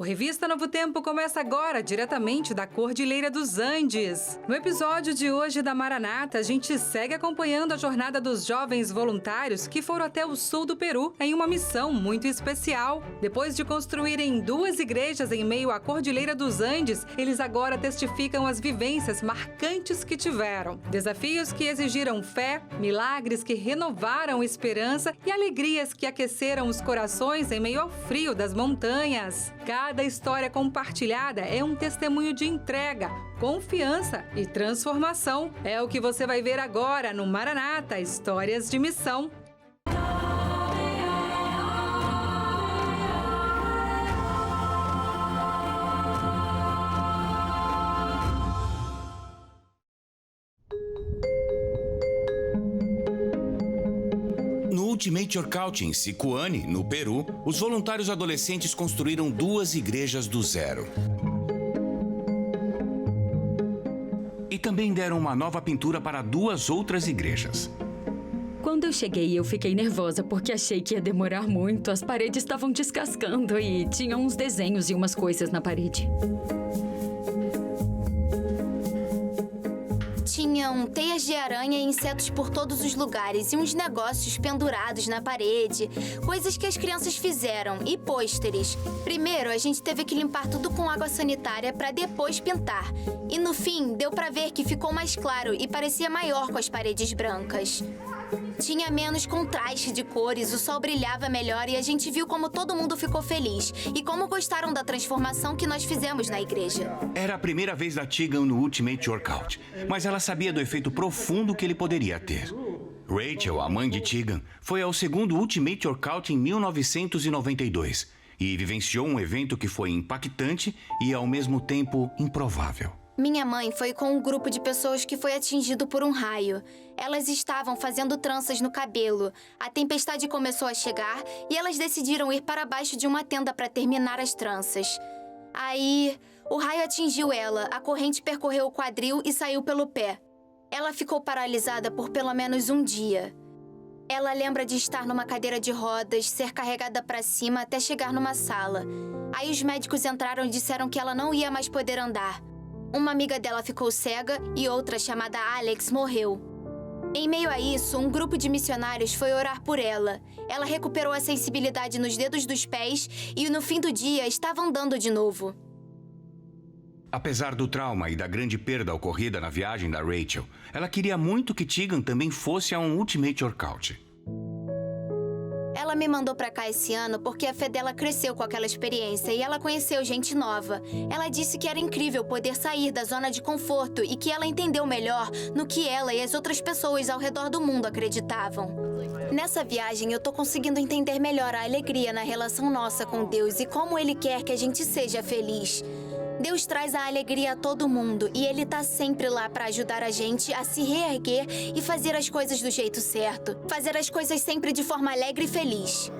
O Revista Novo Tempo começa agora, diretamente da Cordilheira dos Andes. No episódio de hoje da Maranata, a gente segue acompanhando a jornada dos jovens voluntários que foram até o sul do Peru em uma missão muito especial. Depois de construírem 2 igrejas em meio à Cordilheira dos Andes, eles agora testificam as vivências marcantes que tiveram. Desafios que exigiram fé, milagres que renovaram esperança e alegrias que aqueceram os corações em meio ao frio das montanhas. Cada história compartilhada é um testemunho de entrega, confiança e transformação. É o que você vai ver agora no Maranata, Histórias de Missão. Ultimate Workout em Sicuani, no Peru, os voluntários adolescentes construíram 2 igrejas do zero. E também deram uma nova pintura para 2 outras igrejas. Quando eu cheguei, eu fiquei nervosa porque achei que ia demorar muito. As paredes estavam descascando e tinha uns desenhos e umas coisas na parede. Tinham teias de aranha e insetos por todos os lugares e uns negócios pendurados na parede, coisas que as crianças fizeram e pôsteres. Primeiro, a gente teve que limpar tudo com água sanitária para depois pintar. E no fim, deu para ver que ficou mais claro e parecia maior com as paredes brancas. Tinha menos contraste de cores, o sol brilhava melhor e a gente viu como todo mundo ficou feliz e como gostaram da transformação que nós fizemos na igreja. Era a primeira vez da Tegan no Ultimate Workout, mas ela sabia do efeito profundo que ele poderia ter. Rachel, a mãe de Tegan, foi ao segundo Ultimate Workout em 1992 e vivenciou um evento que foi impactante e, ao mesmo tempo, improvável. Minha mãe foi com um grupo de pessoas que foi atingido por um raio. Elas estavam fazendo tranças no cabelo. A tempestade começou a chegar e elas decidiram ir para baixo de uma tenda para terminar as tranças. Aí, o raio atingiu ela, a corrente percorreu o quadril e saiu pelo pé. Ela ficou paralisada por pelo menos um dia. Ela lembra de estar numa cadeira de rodas, ser carregada para cima até chegar numa sala. Aí os médicos entraram e disseram que ela não ia mais poder andar. Uma amiga dela ficou cega e outra, chamada Alex, morreu. Em meio a isso, um grupo de missionários foi orar por ela. Ela recuperou a sensibilidade nos dedos dos pés e, no fim do dia, estava andando de novo. Apesar do trauma e da grande perda ocorrida na viagem da Rachel, ela queria muito que Tegan também fosse a um Ultimate Workout. Ela me mandou pra cá esse ano porque a fé dela cresceu com aquela experiência e ela conheceu gente nova. Ela disse que era incrível poder sair da zona de conforto e que ela entendeu melhor no que ela e as outras pessoas ao redor do mundo acreditavam. Nessa viagem, eu tô conseguindo entender melhor a alegria na relação nossa com Deus e como Ele quer que a gente seja feliz. Deus traz a alegria a todo mundo e Ele tá sempre lá para ajudar a gente a se reerguer e fazer as coisas do jeito certo. Fazer as coisas sempre de forma alegre e feliz.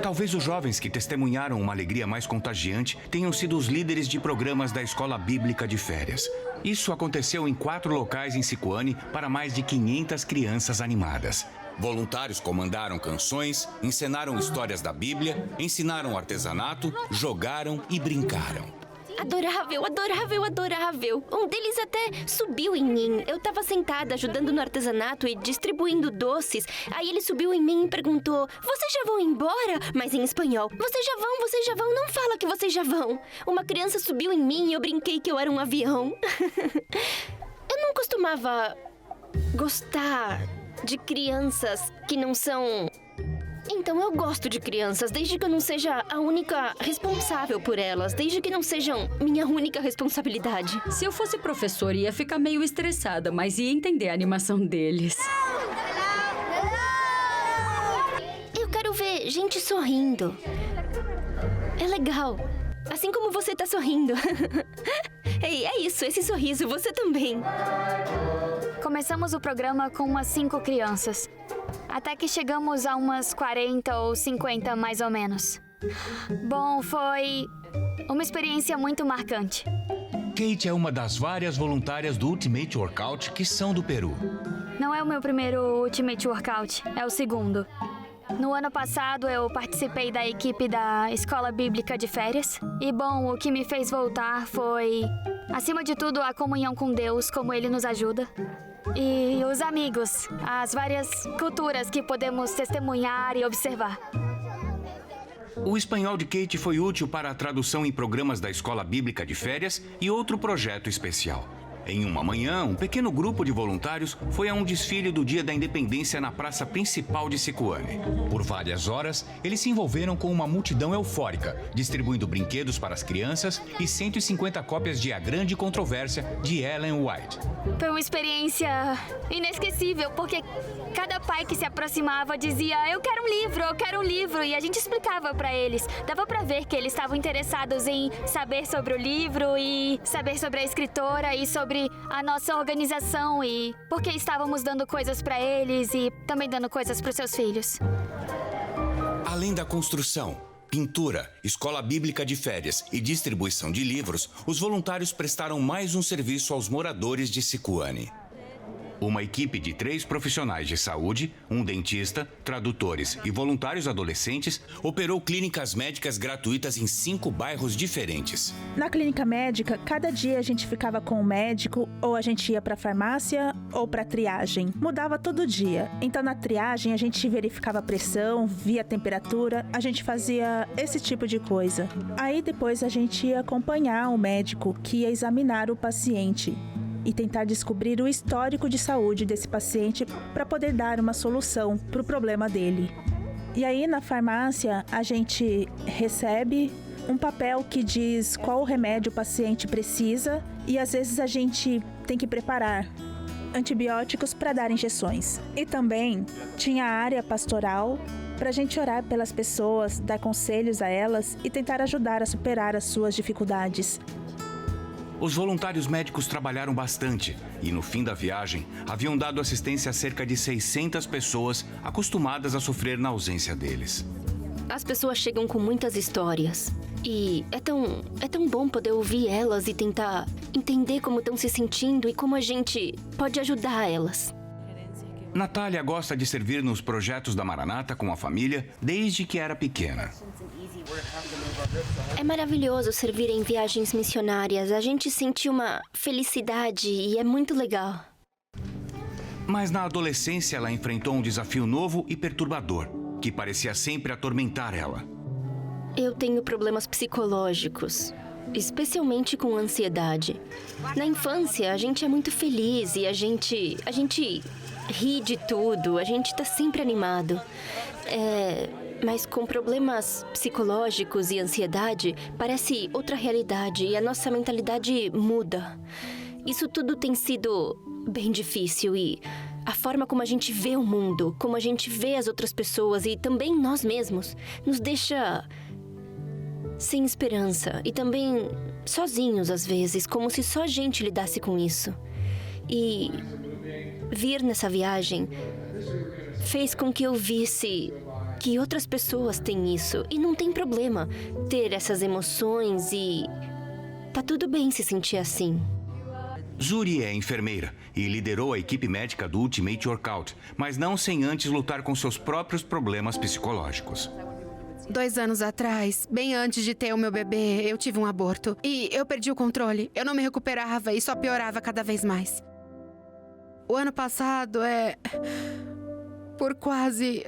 Talvez os jovens que testemunharam uma alegria mais contagiante tenham sido os líderes de programas da Escola Bíblica de Férias. Isso aconteceu em 4 locais em Sicuani para mais de 500 crianças animadas. Voluntários comandaram canções, encenaram histórias da Bíblia, ensinaram artesanato, jogaram e brincaram. Adorável, adorável, adorável. Um deles até subiu em mim. Eu tava sentada ajudando no artesanato e distribuindo doces. Aí ele subiu em mim e perguntou: "Vocês já vão embora?" Mas em espanhol. Vocês já vão, não fala que vocês já vão." Uma criança subiu em mim e eu brinquei que eu era um avião. Eu não costumava gostar de crianças que não são... Então eu gosto de crianças, desde que eu não seja a única responsável por elas, desde que não sejam minha única responsabilidade. Se eu fosse professora, ia ficar meio estressada, mas ia entender a animação deles. Eu quero ver gente sorrindo. É legal. Assim como você tá sorrindo. Ei, é isso, esse sorriso, você também. Começamos o programa com umas 5 crianças. Até que chegamos a umas 40 ou 50, mais ou menos. Bom, foi uma experiência muito marcante. Kate é uma das várias voluntárias do Ultimate Workout que são do Peru. Não é o meu primeiro Ultimate Workout, é o segundo. No ano passado, eu participei da equipe da Escola Bíblica de Férias. E, bom, o que me fez voltar foi, acima de tudo, a comunhão com Deus, como Ele nos ajuda. E os amigos, as várias culturas que podemos testemunhar e observar. O espanhol de Kate foi útil para a tradução em programas da Escola Bíblica de Férias e outro projeto especial. Em uma manhã, um pequeno grupo de voluntários foi a um desfile do Dia da Independência na praça principal de Sicuane. Por várias horas, eles se envolveram com uma multidão eufórica, distribuindo brinquedos para as crianças e 150 cópias de A Grande Controvérsia, de Ellen White. Foi uma experiência inesquecível, porque cada pai que se aproximava dizia: eu quero um livro, e a gente explicava para eles. Dava para ver que eles estavam interessados em saber sobre o livro e saber sobre a escritora e sobre a nossa organização e porque estávamos dando coisas para eles e também dando coisas para os seus filhos. Além da construção, pintura, escola bíblica de férias e distribuição de livros, os voluntários prestaram mais um serviço aos moradores de Sicuane. Uma equipe de 3 profissionais de saúde, um dentista, tradutores e voluntários adolescentes operou clínicas médicas gratuitas em 5 bairros diferentes. Na clínica médica, cada dia a gente ficava com o médico, ou a gente ia para a farmácia ou para triagem. Mudava todo dia. Então na triagem a gente verificava a pressão, via a temperatura, a gente fazia esse tipo de coisa. Aí depois a gente ia acompanhar o médico que ia examinar o paciente e tentar descobrir o histórico de saúde desse paciente para poder dar uma solução para o problema dele. E aí, na farmácia, a gente recebe um papel que diz qual remédio o paciente precisa e, às vezes, a gente tem que preparar antibióticos para dar injeções. E também tinha a área pastoral para a gente orar pelas pessoas, dar conselhos a elas e tentar ajudar a superar as suas dificuldades. Os voluntários médicos trabalharam bastante e, no fim da viagem, haviam dado assistência a cerca de 600 pessoas acostumadas a sofrer na ausência deles. As pessoas chegam com muitas histórias. E é tão bom poder ouvir elas e tentar entender como estão se sentindo e como a gente pode ajudar elas. Natália gosta de servir nos projetos da Maranata com a família desde que era pequena. É maravilhoso servir em viagens missionárias. A gente sente uma felicidade e é muito legal. Mas na adolescência ela enfrentou um desafio novo e perturbador, que parecia sempre atormentar ela. Eu tenho problemas psicológicos, especialmente com ansiedade. Na infância, a gente é muito feliz e a gente ri de tudo, a gente tá sempre animado. Mas com problemas psicológicos e ansiedade, parece outra realidade e a nossa mentalidade muda. Isso tudo tem sido bem difícil e a forma como a gente vê o mundo, como a gente vê as outras pessoas e também nós mesmos, nos deixa sem esperança e também sozinhos às vezes, como se só a gente lidasse com isso. E vir nessa viagem fez com que eu visse que outras pessoas têm isso e não tem problema ter essas emoções e tá tudo bem se sentir assim. Zuri é enfermeira e liderou a equipe médica do Ultimate Workout, mas não sem antes lutar com seus próprios problemas psicológicos. 2 anos atrás, bem antes de ter o meu bebê, eu tive um aborto. E eu perdi o controle. Eu não me recuperava e só piorava cada vez mais. O ano passado por quase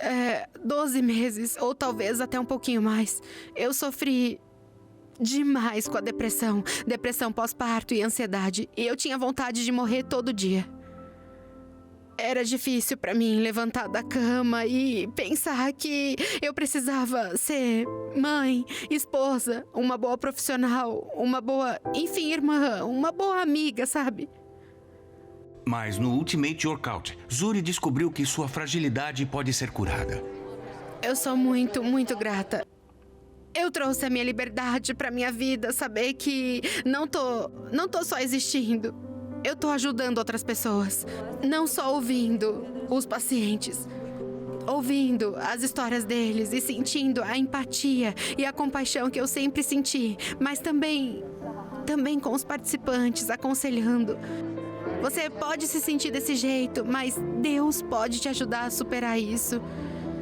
12 meses, ou talvez até um pouquinho mais, eu sofri demais com a depressão pós-parto e ansiedade. E eu tinha vontade de morrer todo dia. Era difícil pra mim levantar da cama e pensar que eu precisava ser mãe, esposa, uma boa profissional, uma boa, enfim, irmã, uma boa amiga, sabe? Mas no Ultimate Workout, Zuri descobriu que sua fragilidade pode ser curada. Eu sou muito, muito grata. Eu trouxe a minha liberdade pra minha vida, saber que não tô só existindo. Eu tô ajudando outras pessoas. Não só ouvindo os pacientes, ouvindo as histórias deles e sentindo a empatia e a compaixão que eu sempre senti, mas também com os participantes, aconselhando. Você pode se sentir desse jeito, mas Deus pode te ajudar a superar isso.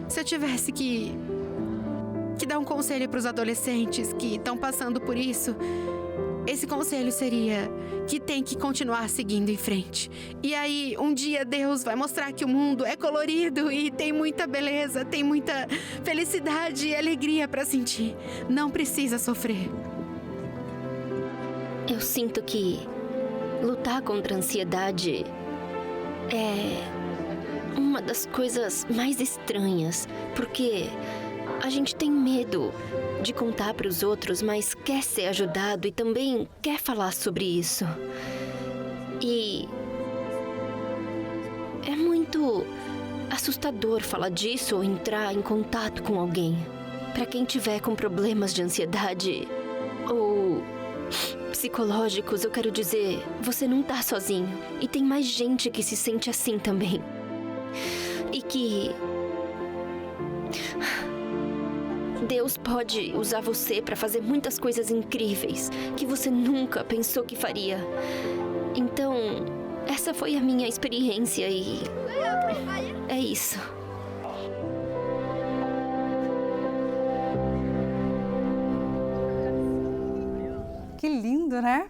Se eu tivesse que dar um conselho para os adolescentes que estão passando por isso, esse conselho seria que tem que continuar seguindo em frente. E aí, um dia Deus vai mostrar que o mundo é colorido e tem muita beleza, tem muita felicidade e alegria para sentir. Não precisa sofrer. Eu sinto que lutar contra a ansiedade é uma das coisas mais estranhas, porque a gente tem medo de contar para os outros, mas quer ser ajudado e também quer falar sobre isso. E é muito assustador falar disso ou entrar em contato com alguém. Para quem tiver com problemas de ansiedade ou psicológicos, eu quero dizer, você não tá sozinho. E tem mais gente que se sente assim também. E que Deus pode usar você para fazer muitas coisas incríveis que você nunca pensou que faria. Então, essa foi a minha experiência e é isso. Que lindo, né?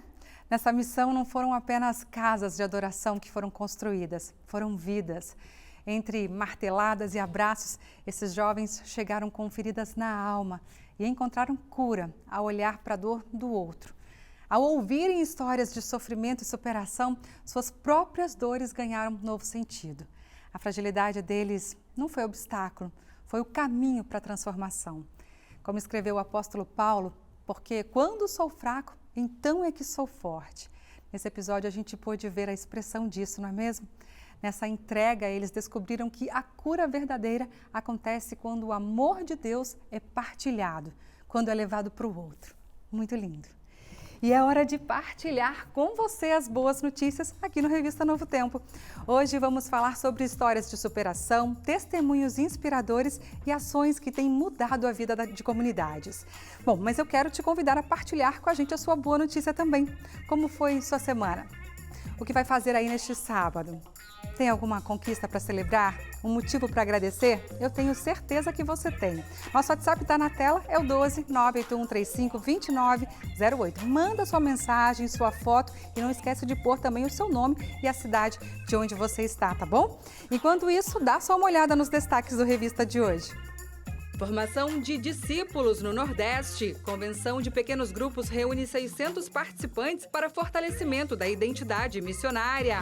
Nessa missão não foram apenas casas de adoração que foram construídas, foram vidas. Entre marteladas e abraços, esses jovens chegaram com feridas na alma e encontraram cura ao olhar para a dor do outro. Ao ouvirem histórias de sofrimento e superação, suas próprias dores ganharam um novo sentido. A fragilidade deles não foi obstáculo, foi o caminho para a transformação. Como escreveu o apóstolo Paulo, porque quando sou fraco, então é que sou forte. Nesse episódio a gente pôde ver a expressão disso, não é mesmo? Nessa entrega, eles descobriram que a cura verdadeira acontece quando o amor de Deus é partilhado, quando é levado para o outro. Muito lindo. E é hora de partilhar com você as boas notícias aqui no Revista Novo Tempo. Hoje vamos falar sobre histórias de superação, testemunhos inspiradores e ações que têm mudado a vida de comunidades. Bom, mas eu quero te convidar a partilhar com a gente a sua boa notícia também. Como foi sua semana? O que vai fazer aí neste sábado? Tem alguma conquista para celebrar? Um motivo para agradecer? Eu tenho certeza que você tem. Nosso WhatsApp está na tela, é o 12 98135 2908. Manda sua mensagem, sua foto e não esquece de pôr também o seu nome e a cidade de onde você está, tá bom? Enquanto isso, dá só uma olhada nos destaques do Revista de hoje. Formação de discípulos no Nordeste. Convenção de pequenos grupos reúne 600 participantes para fortalecimento da identidade missionária.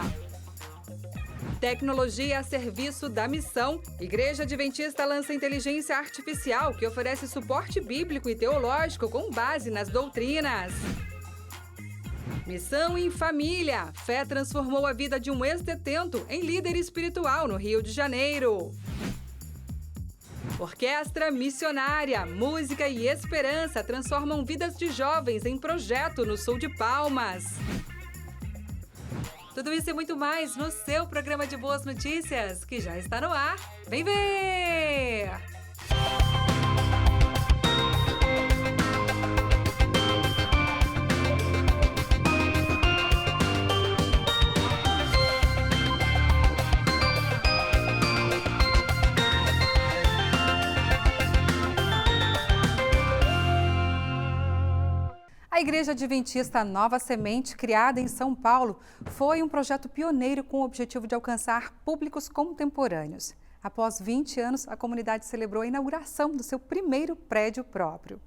Tecnologia a serviço da missão. Igreja Adventista lança inteligência artificial que oferece suporte bíblico e teológico com base nas doutrinas. Missão em família. Fé transformou a vida de um ex-detento em líder espiritual no Rio de Janeiro. Orquestra Missionária. Música e esperança transformam vidas de jovens em projeto no sul de Palmas. Tudo isso e muito mais no seu programa de Boas Notícias, que já está no ar. Vem ver! A Igreja Adventista Nova Semente, criada em São Paulo, foi um projeto pioneiro com o objetivo de alcançar públicos contemporâneos. Após 20 anos, a comunidade celebrou a inauguração do seu primeiro prédio próprio.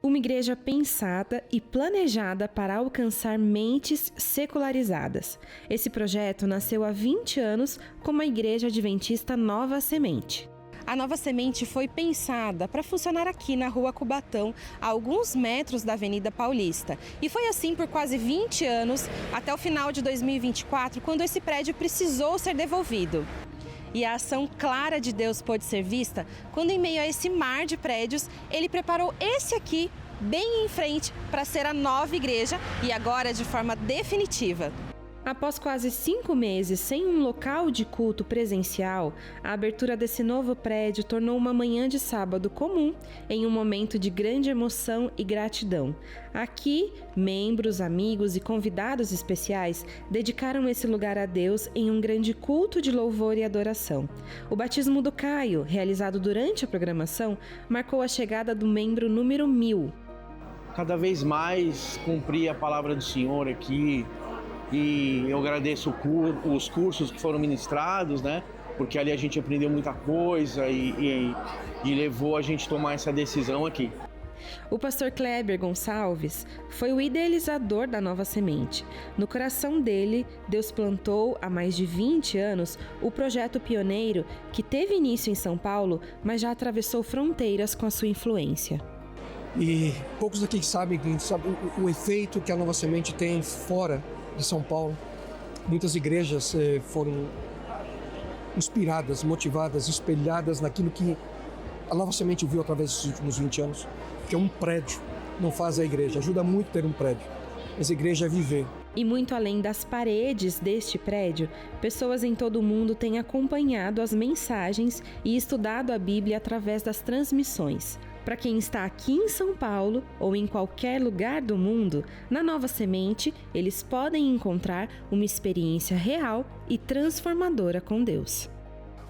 Uma igreja pensada e planejada para alcançar mentes secularizadas. Esse projeto nasceu há 20 anos como a Igreja Adventista Nova Semente. A Nova Semente foi pensada para funcionar aqui na Rua Cubatão, a alguns metros da Avenida Paulista. E foi assim por quase 20 anos, até o final de 2024, quando esse prédio precisou ser devolvido. E a ação clara de Deus pôde ser vista quando, em meio a esse mar de prédios, ele preparou esse aqui, bem em frente, para ser a nova igreja e agora de forma definitiva. Após quase 5 meses sem um local de culto presencial, a abertura desse novo prédio tornou uma manhã de sábado comum em um momento de grande emoção e gratidão. Aqui, membros, amigos e convidados especiais dedicaram esse lugar a Deus em um grande culto de louvor e adoração. O batismo do Caio, realizado durante a programação, marcou a chegada do membro número 1000. Cada vez mais cumprir a palavra do Senhor aqui. E eu agradeço os cursos que foram ministrados, né? Porque ali a gente aprendeu muita coisa e levou a gente a tomar essa decisão aqui. O pastor Kleber Gonçalves foi o idealizador da Nova Semente. No coração dele, Deus plantou há mais de 20 anos o projeto pioneiro que teve início em São Paulo, mas já atravessou fronteiras com a sua influência. E poucos aqui sabem o efeito que a Nova Semente tem fora de São Paulo. Muitas igrejas foram inspiradas, motivadas, espelhadas naquilo que a Nova Semente viu através dos últimos 20 anos, que é um prédio, não faz a igreja. Ajuda muito ter um prédio, mas a igreja é viver. E muito além das paredes deste prédio, pessoas em todo o mundo têm acompanhado as mensagens e estudado a Bíblia através das transmissões. Para quem está aqui em São Paulo ou em qualquer lugar do mundo, na Nova Semente, eles podem encontrar uma experiência real e transformadora com Deus.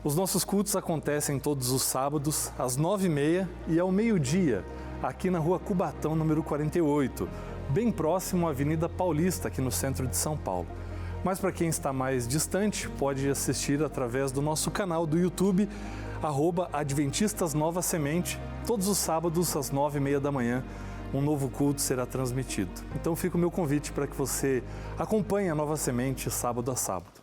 Os nossos cultos acontecem todos os sábados, às 9h30 e ao meio-dia, aqui na Rua Cubatão, número 48, bem próximo à Avenida Paulista, aqui no centro de São Paulo. Mas para quem está mais distante, pode assistir através do nosso canal do YouTube, @Adventistas Nova Semente. Todos os sábados, às 9h30 da manhã, um novo culto será transmitido. Então fica o meu convite para que você acompanhe a Nova Semente sábado a sábado.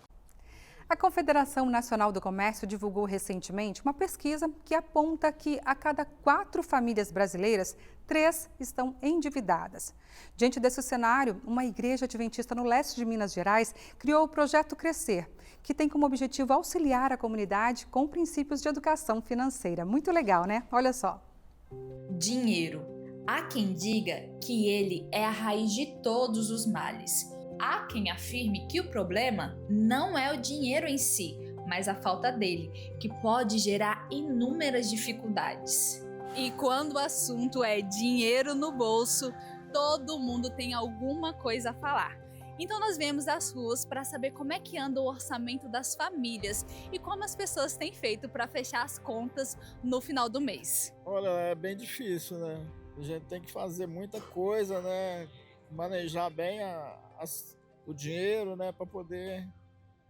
A Confederação Nacional do Comércio divulgou recentemente uma pesquisa que aponta que a cada 4 famílias brasileiras, 3 estão endividadas. Diante desse cenário, uma igreja adventista no leste de Minas Gerais criou o Projeto Crescer, que tem como objetivo auxiliar a comunidade com princípios de educação financeira. Muito legal, né? Olha só. Dinheiro. Há quem diga que ele é a raiz de todos os males. Há quem afirme que o problema não é o dinheiro em si, mas a falta dele, que pode gerar inúmeras dificuldades. E quando o assunto é dinheiro no bolso, todo mundo tem alguma coisa a falar. Então nós viemos às ruas para saber como é que anda o orçamento das famílias e como as pessoas têm feito para fechar as contas no final do mês. Olha, é bem difícil, né? A gente tem que fazer muita coisa, né? Manejar bem o dinheiro, né? Para poder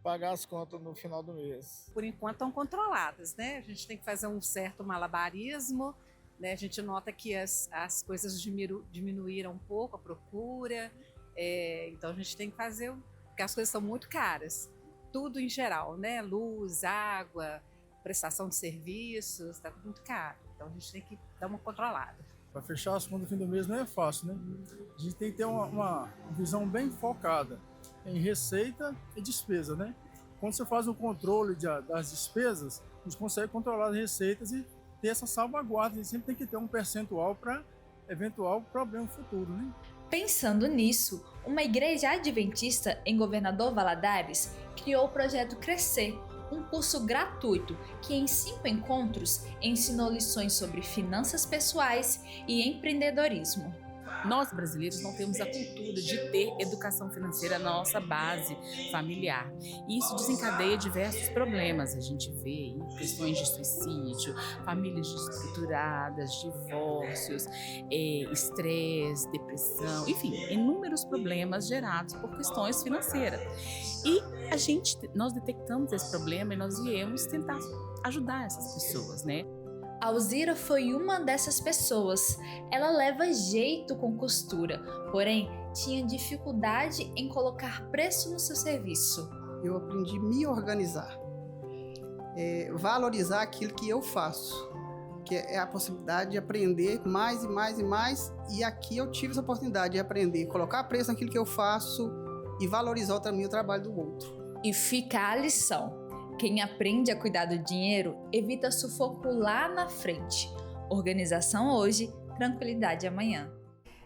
pagar as contas no final do mês. Por enquanto estão controladas, né? A gente tem que fazer um certo malabarismo, né? A gente nota que as coisas diminuíram um pouco, a procura. Então a gente tem que fazer, porque as coisas são muito caras, tudo em geral, né? Luz, água, prestação de serviços, está tudo muito caro. Então a gente tem que dar uma controlada. Para fechar as contas no fim do mês não é fácil, né? A gente tem que ter uma visão bem focada em receita e despesa, né? Quando você faz o controle das despesas, a gente consegue controlar as receitas e ter essa salvaguarda. A gente sempre tem que ter um percentual para eventual problema futuro, né? Pensando nisso, uma igreja adventista em Governador Valadares criou o Projeto Crescer, um curso gratuito que em 5 encontros ensinou lições sobre finanças pessoais e empreendedorismo. Nós, brasileiros, não temos a cultura de ter educação financeira na nossa base familiar. E isso desencadeia diversos problemas. A gente vê aí questões de suicídio, famílias desestruturadas, divórcios, estresse, depressão, enfim, inúmeros problemas gerados por questões financeiras. E nós detectamos esse problema e nós viemos tentar ajudar essas pessoas, né? A Alzira foi uma dessas pessoas. Ela leva jeito com costura, porém tinha dificuldade em colocar preço no seu serviço. Eu aprendi a me organizar, valorizar aquilo que eu faço, que é a possibilidade de aprender mais e mais e mais. E aqui eu tive essa oportunidade de aprender, colocar preço naquilo que eu faço e valorizar também o trabalho do outro. E fica a lição. Quem aprende a cuidar do dinheiro evita sufoco lá na frente. Organização hoje, tranquilidade amanhã.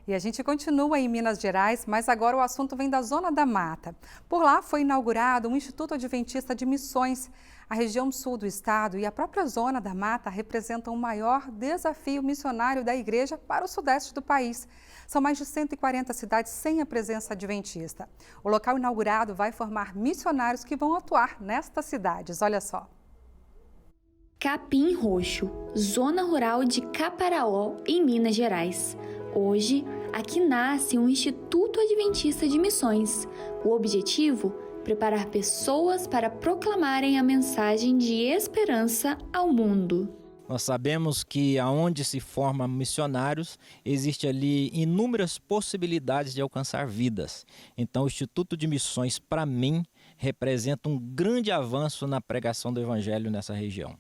E a gente continua em Minas Gerais, mas agora o assunto vem da Zona da Mata. Por lá foi inaugurado um Instituto Adventista de Missões. A região sul do estado e a própria Zona da Mata representam o maior desafio missionário da igreja para o sudeste do país. São mais de 140 cidades sem a presença adventista. O local inaugurado vai formar missionários que vão atuar nestas cidades. Olha só. Capim Roxo, zona rural de Caparaó, em Minas Gerais. Hoje, aqui nasce um Instituto Adventista de Missões. O objetivo? Preparar pessoas para proclamarem a mensagem de esperança ao mundo. Nós sabemos que aonde se formam missionários, existe ali inúmeras possibilidades de alcançar vidas. Então, o Instituto de Missões, para mim, representa um grande avanço na pregação do Evangelho nessa região.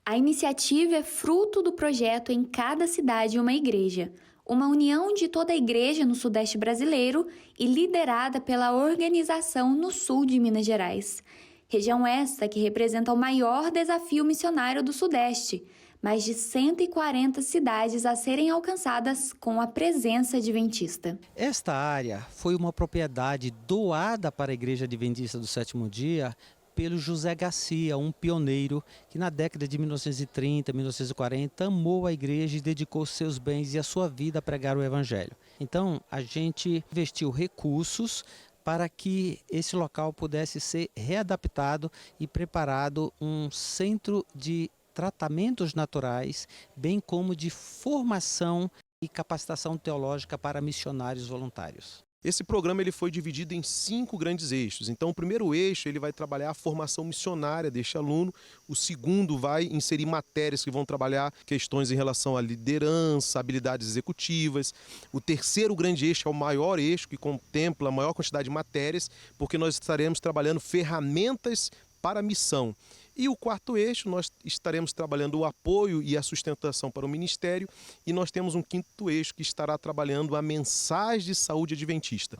A iniciativa é fruto do projeto Em Cada Cidade Uma Igreja, uma união de toda a igreja no Sudeste brasileiro e liderada pela organização no sul de Minas Gerais. Região esta que representa o maior desafio missionário do Sudeste, mais de 140 cidades a serem alcançadas com a presença adventista. Esta área foi uma propriedade doada para a Igreja Adventista do Sétimo Dia pelo José Garcia, um pioneiro que na década de 1930, 1940 amou a igreja e dedicou seus bens e a sua vida a pregar o Evangelho. Então a gente investiu recursos para que esse local pudesse ser readaptado e preparado um centro de tratamentos naturais, bem como de formação e capacitação teológica para missionários voluntários. Esse programa ele foi dividido em 5 grandes eixos. Então, o primeiro eixo ele vai trabalhar a formação missionária deste aluno. O segundo vai inserir matérias que vão trabalhar questões em relação à liderança, habilidades executivas. O terceiro grande eixo é o maior eixo, que contempla a maior quantidade de matérias, porque nós estaremos trabalhando ferramentas para a missão. E o quarto eixo, nós estaremos trabalhando o apoio e a sustentação para o ministério. E nós temos um quinto eixo que estará trabalhando a mensagem de saúde adventista.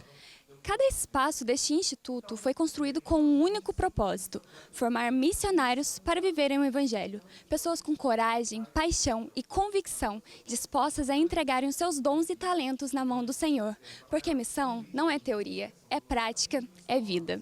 Cada espaço deste instituto foi construído com um único propósito: formar missionários para viverem o Evangelho. Pessoas com coragem, paixão e convicção, dispostas a entregarem os seus dons e talentos na mão do Senhor. Porque missão não é teoria, é prática, é vida.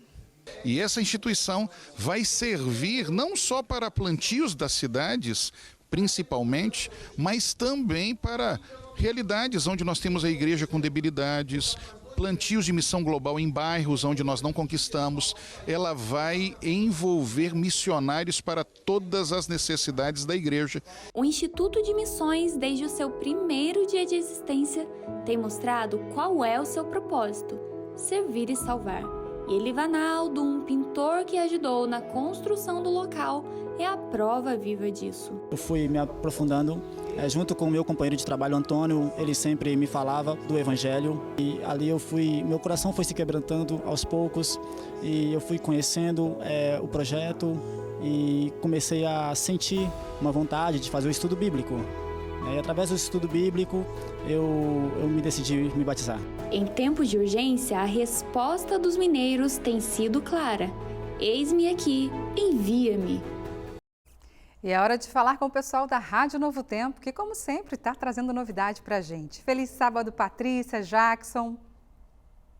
E essa instituição vai servir não só para plantios das cidades, principalmente, mas também para realidades onde nós temos a igreja com debilidades, plantios de missão global em bairros onde nós não conquistamos. Ela vai envolver missionários para todas as necessidades da igreja. O Instituto de Missões, desde o seu primeiro dia de existência, tem mostrado qual é o seu propósito: servir e salvar. E Elivanaldo, um pintor que ajudou na construção do local, é a prova viva disso. Eu fui me aprofundando junto com o meu companheiro de trabalho, Antônio. Ele sempre me falava do Evangelho e ali meu coração foi se quebrantando aos poucos e eu fui conhecendo o projeto e comecei a sentir uma vontade de fazer o estudo bíblico. E através do estudo bíblico, eu me decidi me batizar. Em tempos de urgência, a resposta dos mineiros tem sido clara: eis-me aqui, envia-me. E é hora de falar com o pessoal da Rádio Novo Tempo, que como sempre está trazendo novidade para a gente. Feliz sábado, Patrícia, Jackson.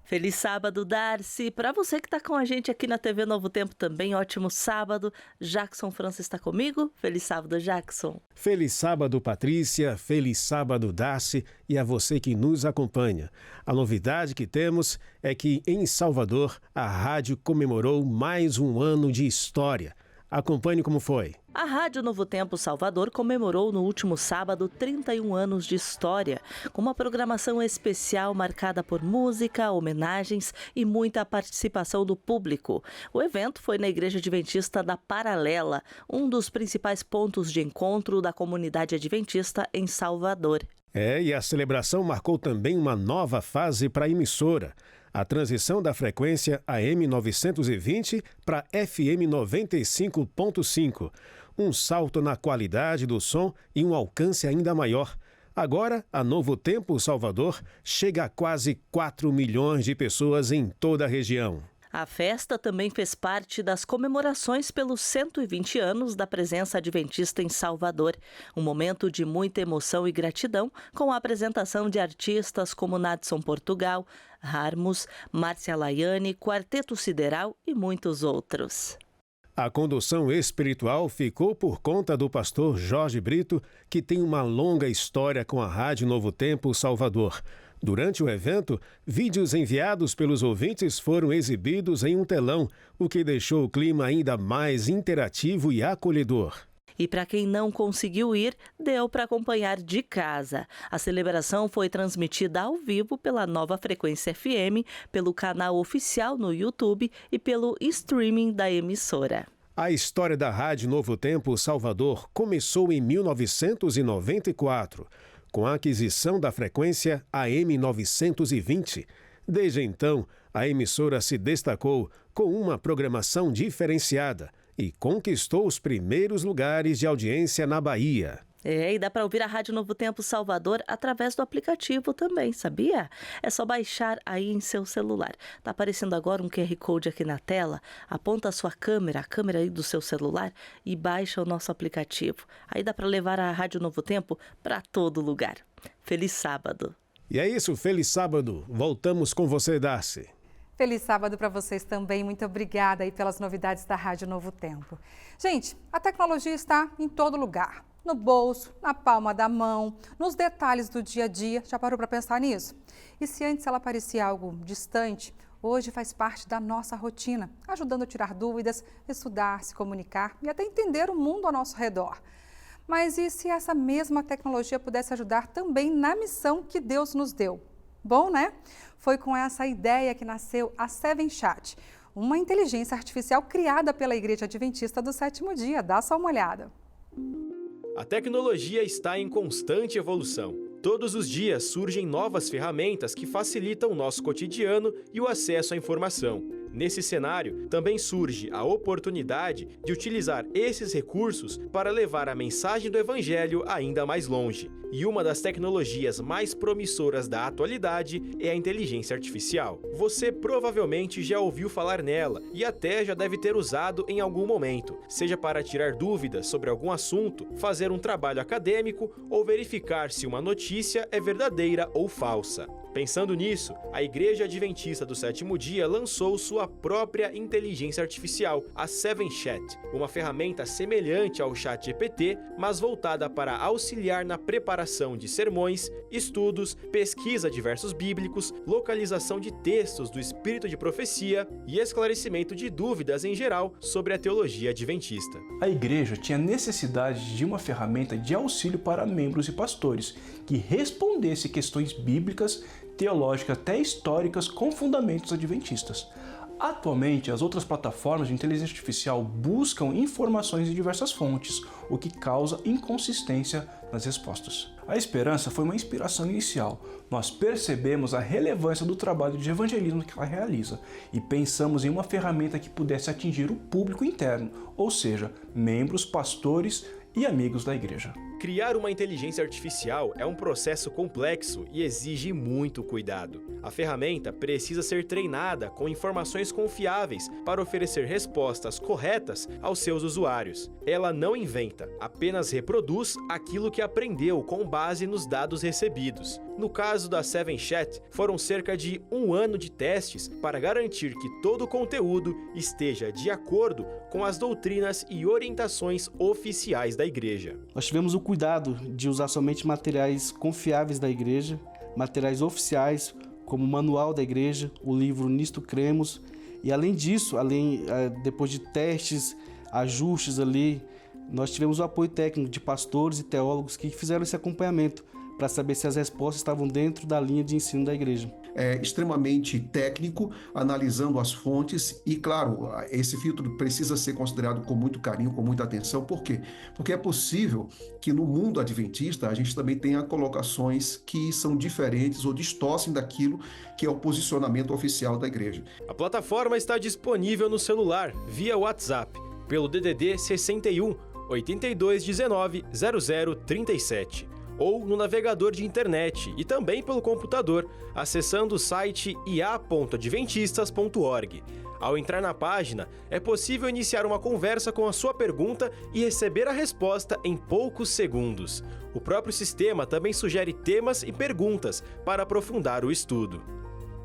Feliz sábado, Darcy. Para você que está com a gente aqui na TV Novo Tempo também, ótimo sábado. Jackson França está comigo. Feliz sábado, Jackson. Feliz sábado, Patrícia. Feliz sábado, Darcy. E a você que nos acompanha. A novidade que temos é que em Salvador a rádio comemorou mais um ano de história. Acompanhe como foi. A Rádio Novo Tempo Salvador comemorou no último sábado 31 anos de história, com uma programação especial marcada por música, homenagens e muita participação do público. O evento foi na Igreja Adventista da Paralela, um dos principais pontos de encontro da comunidade adventista em Salvador. E a celebração marcou também uma nova fase para a emissora. A transição da frequência AM 920 para FM 95.5. Um salto na qualidade do som e um alcance ainda maior. Agora, a Novo Tempo Salvador chega a quase 4 milhões de pessoas em toda a região. A festa também fez parte das comemorações pelos 120 anos da presença adventista em Salvador. Um momento de muita emoção e gratidão, com a apresentação de artistas como Nadson Portugal, Harmus, Márcia Laiane, Quarteto Sideral e muitos outros. A condução espiritual ficou por conta do pastor Jorge Brito, que tem uma longa história com a Rádio Novo Tempo Salvador. Durante o evento, vídeos enviados pelos ouvintes foram exibidos em um telão, o que deixou o clima ainda mais interativo e acolhedor. E para quem não conseguiu ir, deu para acompanhar de casa. A celebração foi transmitida ao vivo pela Nova Frequência FM, pelo canal oficial no YouTube e pelo streaming da emissora. A história da Rádio Novo Tempo Salvador começou em 1994, com a aquisição da frequência AM 920. Desde então, a emissora se destacou com uma programação diferenciada e conquistou os primeiros lugares de audiência na Bahia. E dá para ouvir a Rádio Novo Tempo Salvador através do aplicativo também, sabia? É só baixar aí em seu celular. Tá aparecendo agora um QR Code aqui na tela. Aponta a sua câmera, a câmera aí do seu celular e baixa o nosso aplicativo. Aí dá para levar a Rádio Novo Tempo para todo lugar. Feliz sábado. E é isso, feliz sábado. Voltamos com você, Darcy. Feliz sábado para vocês também. Muito obrigada aí pelas novidades da Rádio Novo Tempo. Gente, a tecnologia está em todo lugar. No bolso, na palma da mão, nos detalhes do dia a dia. Já parou para pensar nisso? E se antes ela parecia algo distante, hoje faz parte da nossa rotina, ajudando a tirar dúvidas, estudar, se comunicar e até entender o mundo ao nosso redor. Mas e se essa mesma tecnologia pudesse ajudar também na missão que Deus nos deu? Bom, né? Foi com essa ideia que nasceu a Seven Chat, uma inteligência artificial criada pela Igreja Adventista do Sétimo Dia. Dá só uma olhada. A tecnologia está em constante evolução. Todos os dias surgem novas ferramentas que facilitam o nosso cotidiano e o acesso à informação. Nesse cenário, também surge a oportunidade de utilizar esses recursos para levar a mensagem do Evangelho ainda mais longe. E uma das tecnologias mais promissoras da atualidade é a inteligência artificial. Você provavelmente já ouviu falar nela e até já deve ter usado em algum momento, seja para tirar dúvidas sobre algum assunto, fazer um trabalho acadêmico ou verificar se uma notícia é verdadeira ou falsa. Pensando nisso, a Igreja Adventista do Sétimo Dia lançou sua própria inteligência artificial, a Seven Chat, uma ferramenta semelhante ao ChatGPT, mas voltada para auxiliar na preparação de sermões, estudos, pesquisa de versos bíblicos, localização de textos do espírito de profecia e esclarecimento de dúvidas em geral sobre a teologia adventista. A igreja tinha necessidade de uma ferramenta de auxílio para membros e pastores que respondesse questões bíblicas, teológicas até históricas com fundamentos adventistas. Atualmente, as outras plataformas de inteligência artificial buscam informações em diversas fontes, o que causa inconsistência nas respostas. A Esperança foi uma inspiração inicial. Nós percebemos a relevância do trabalho de evangelismo que ela realiza e pensamos em uma ferramenta que pudesse atingir o público interno, ou seja, membros, pastores e amigos da igreja. Criar uma inteligência artificial é um processo complexo e exige muito cuidado. A ferramenta precisa ser treinada com informações confiáveis para oferecer respostas corretas aos seus usuários. Ela não inventa, apenas reproduz aquilo que aprendeu com base nos dados recebidos. No caso da Seven Chat, foram cerca de 1 ano de testes para garantir que todo o conteúdo esteja de acordo com as doutrinas e orientações oficiais da igreja. Nós tivemos o cuidado de usar somente materiais confiáveis da igreja, materiais oficiais, como o manual da igreja, o livro Nisto Cremos, e além disso, depois de testes, ajustes ali, nós tivemos o apoio técnico de pastores e teólogos que fizeram esse acompanhamento para saber se as respostas estavam dentro da linha de ensino da igreja. É extremamente técnico, analisando as fontes e, claro, esse filtro precisa ser considerado com muito carinho, com muita atenção. Por quê? Porque é possível que no mundo adventista a gente também tenha colocações que são diferentes ou distorcem daquilo que é o posicionamento oficial da igreja. A plataforma está disponível no celular via WhatsApp, pelo DDD 61 8219 0037. Ou no navegador de internet e também pelo computador, acessando o site ia.adventistas.org. Ao entrar na página, é possível iniciar uma conversa com a sua pergunta e receber a resposta em poucos segundos. O próprio sistema também sugere temas e perguntas para aprofundar o estudo.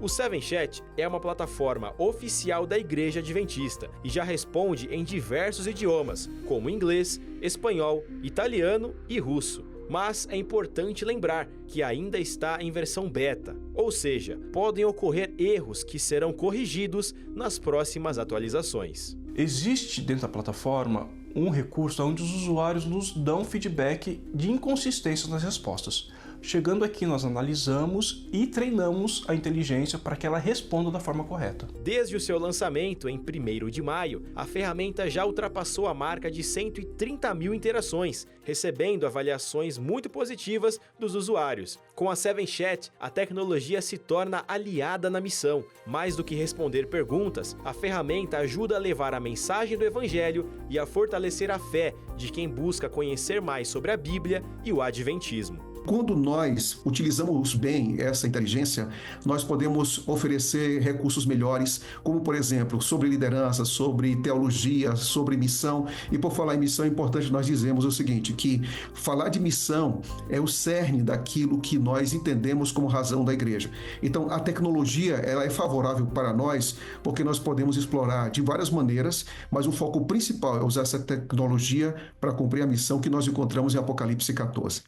O 7chat é uma plataforma oficial da Igreja Adventista e já responde em diversos idiomas, como inglês, espanhol, italiano e russo. Mas é importante lembrar que ainda está em versão beta, ou seja, podem ocorrer erros que serão corrigidos nas próximas atualizações. Existe dentro da plataforma um recurso onde os usuários nos dão feedback de inconsistências nas respostas. Chegando aqui, nós analisamos e treinamos a inteligência para que ela responda da forma correta. Desde o seu lançamento em 1º de maio, a ferramenta já ultrapassou a marca de 130 mil interações, recebendo avaliações muito positivas dos usuários. Com a 7chat, a tecnologia se torna aliada na missão. Mais do que responder perguntas, a ferramenta ajuda a levar a mensagem do Evangelho e a fortalecer a fé de quem busca conhecer mais sobre a Bíblia e o Adventismo. Quando nós utilizamos bem essa inteligência, nós podemos oferecer recursos melhores, como, por exemplo, sobre liderança, sobre teologia, sobre missão. E por falar em missão, é importante nós dizermos o seguinte, que falar de missão é o cerne daquilo que nós entendemos como razão da igreja. Então, a tecnologia ela é favorável para nós, porque nós podemos explorar de várias maneiras, mas o foco principal é usar essa tecnologia para cumprir a missão que nós encontramos em Apocalipse 14.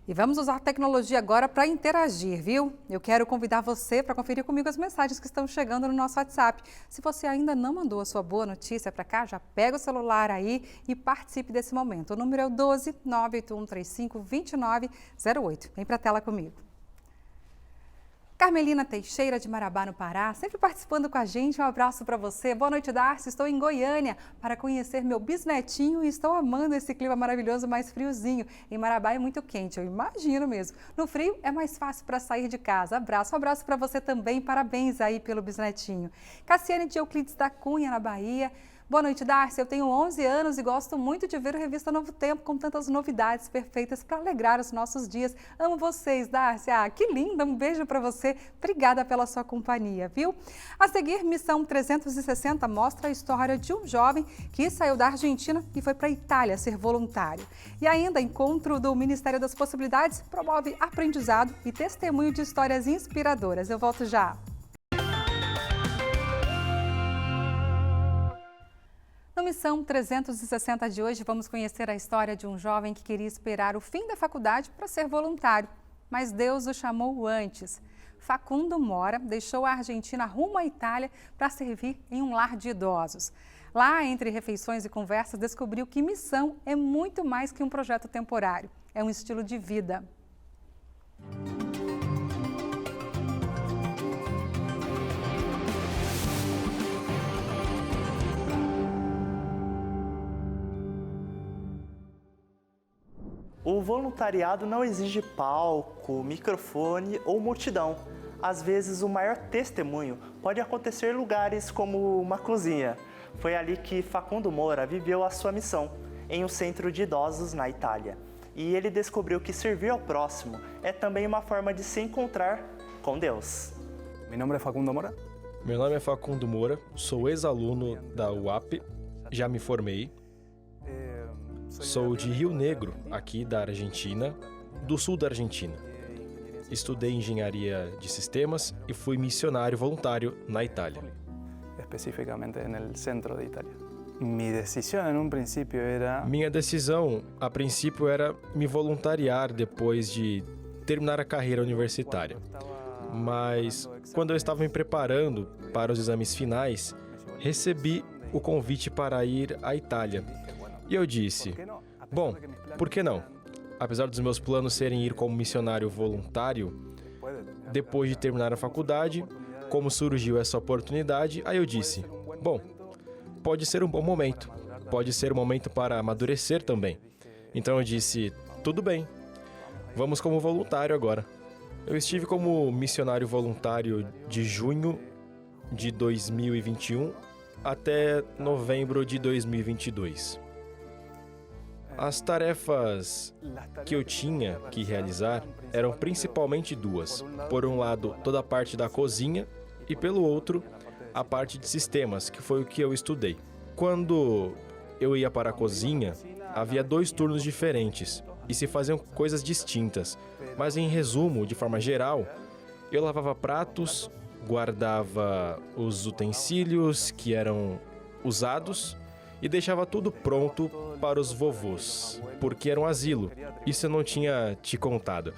E vamos usar a tecnologia agora para interagir, viu? Eu quero convidar você para conferir comigo as mensagens que estão chegando no nosso WhatsApp. Se você ainda não mandou a sua boa notícia para cá, já pega o celular aí e participe desse momento. O número é o 12 98135 2908. Vem para a tela comigo. Carmelina Teixeira, de Marabá, no Pará, sempre participando com a gente. Um abraço para você. Boa noite, Darcy. Estou em Goiânia para conhecer meu bisnetinho e estou amando esse clima maravilhoso, mais friozinho. Em Marabá é muito quente, eu imagino mesmo. No frio é mais fácil para sair de casa. Abraço, um abraço para você também. Parabéns aí pelo bisnetinho. Cassiane de Euclides da Cunha, na Bahia. Boa noite, Darcy. Eu tenho 11 anos e gosto muito de ver a revista Novo Tempo com tantas novidades perfeitas para alegrar os nossos dias. Amo vocês, Darcy. Ah, que linda. Um beijo para você. Obrigada pela sua companhia, viu? A seguir, Missão 360 mostra a história de um jovem que saiu da Argentina e foi para a Itália ser voluntário. E ainda, encontro do Ministério das Possibilidades promove aprendizado e testemunho de histórias inspiradoras. Eu volto já. No Missão 360 de hoje, vamos conhecer a história de um jovem que queria esperar o fim da faculdade para ser voluntário, mas Deus o chamou antes. Facundo Mora deixou a Argentina rumo à Itália para servir em um lar de idosos. Lá, entre refeições e conversas, descobriu que missão é muito mais que um projeto temporário, é um estilo de vida. O voluntariado não exige palco, microfone ou multidão. Às vezes, o maior testemunho pode acontecer em lugares como uma cozinha. Foi ali que Facundo Mora viveu a sua missão, em um centro de idosos na Itália. E ele descobriu que servir ao próximo é também uma forma de se encontrar com Deus. Meu nome é Facundo Mora. Meu nome é Facundo Moura, sou ex-aluno da UAP, já me formei. Sou de Rio Negro, aqui da Argentina, do sul da Argentina. Estudei engenharia de sistemas e fui missionário voluntário na Itália. Especificamente no centro da Itália. Minha decisão, a princípio, era me voluntariar depois de terminar a carreira universitária. Mas, quando eu estava me preparando para os exames finais, recebi o convite para ir à Itália. E eu disse, bom, por que não? Apesar dos meus planos serem ir como missionário voluntário, depois de terminar a faculdade, como surgiu essa oportunidade, aí eu disse, bom, pode ser um bom momento, pode ser um momento para amadurecer também. Então eu disse, tudo bem, vamos como voluntário agora. Eu estive como missionário voluntário de junho de 2021 até novembro de 2022. As tarefas que eu tinha que realizar eram principalmente duas. Por um lado, toda a parte da cozinha e, pelo outro, a parte de sistemas, que foi o que eu estudei. Quando eu ia para a cozinha, havia 2 turnos diferentes e se faziam coisas distintas. Mas em resumo, de forma geral, eu lavava pratos, guardava os utensílios que eram usados e deixava tudo pronto para os vovôs, porque era um asilo. Isso eu não tinha te contado.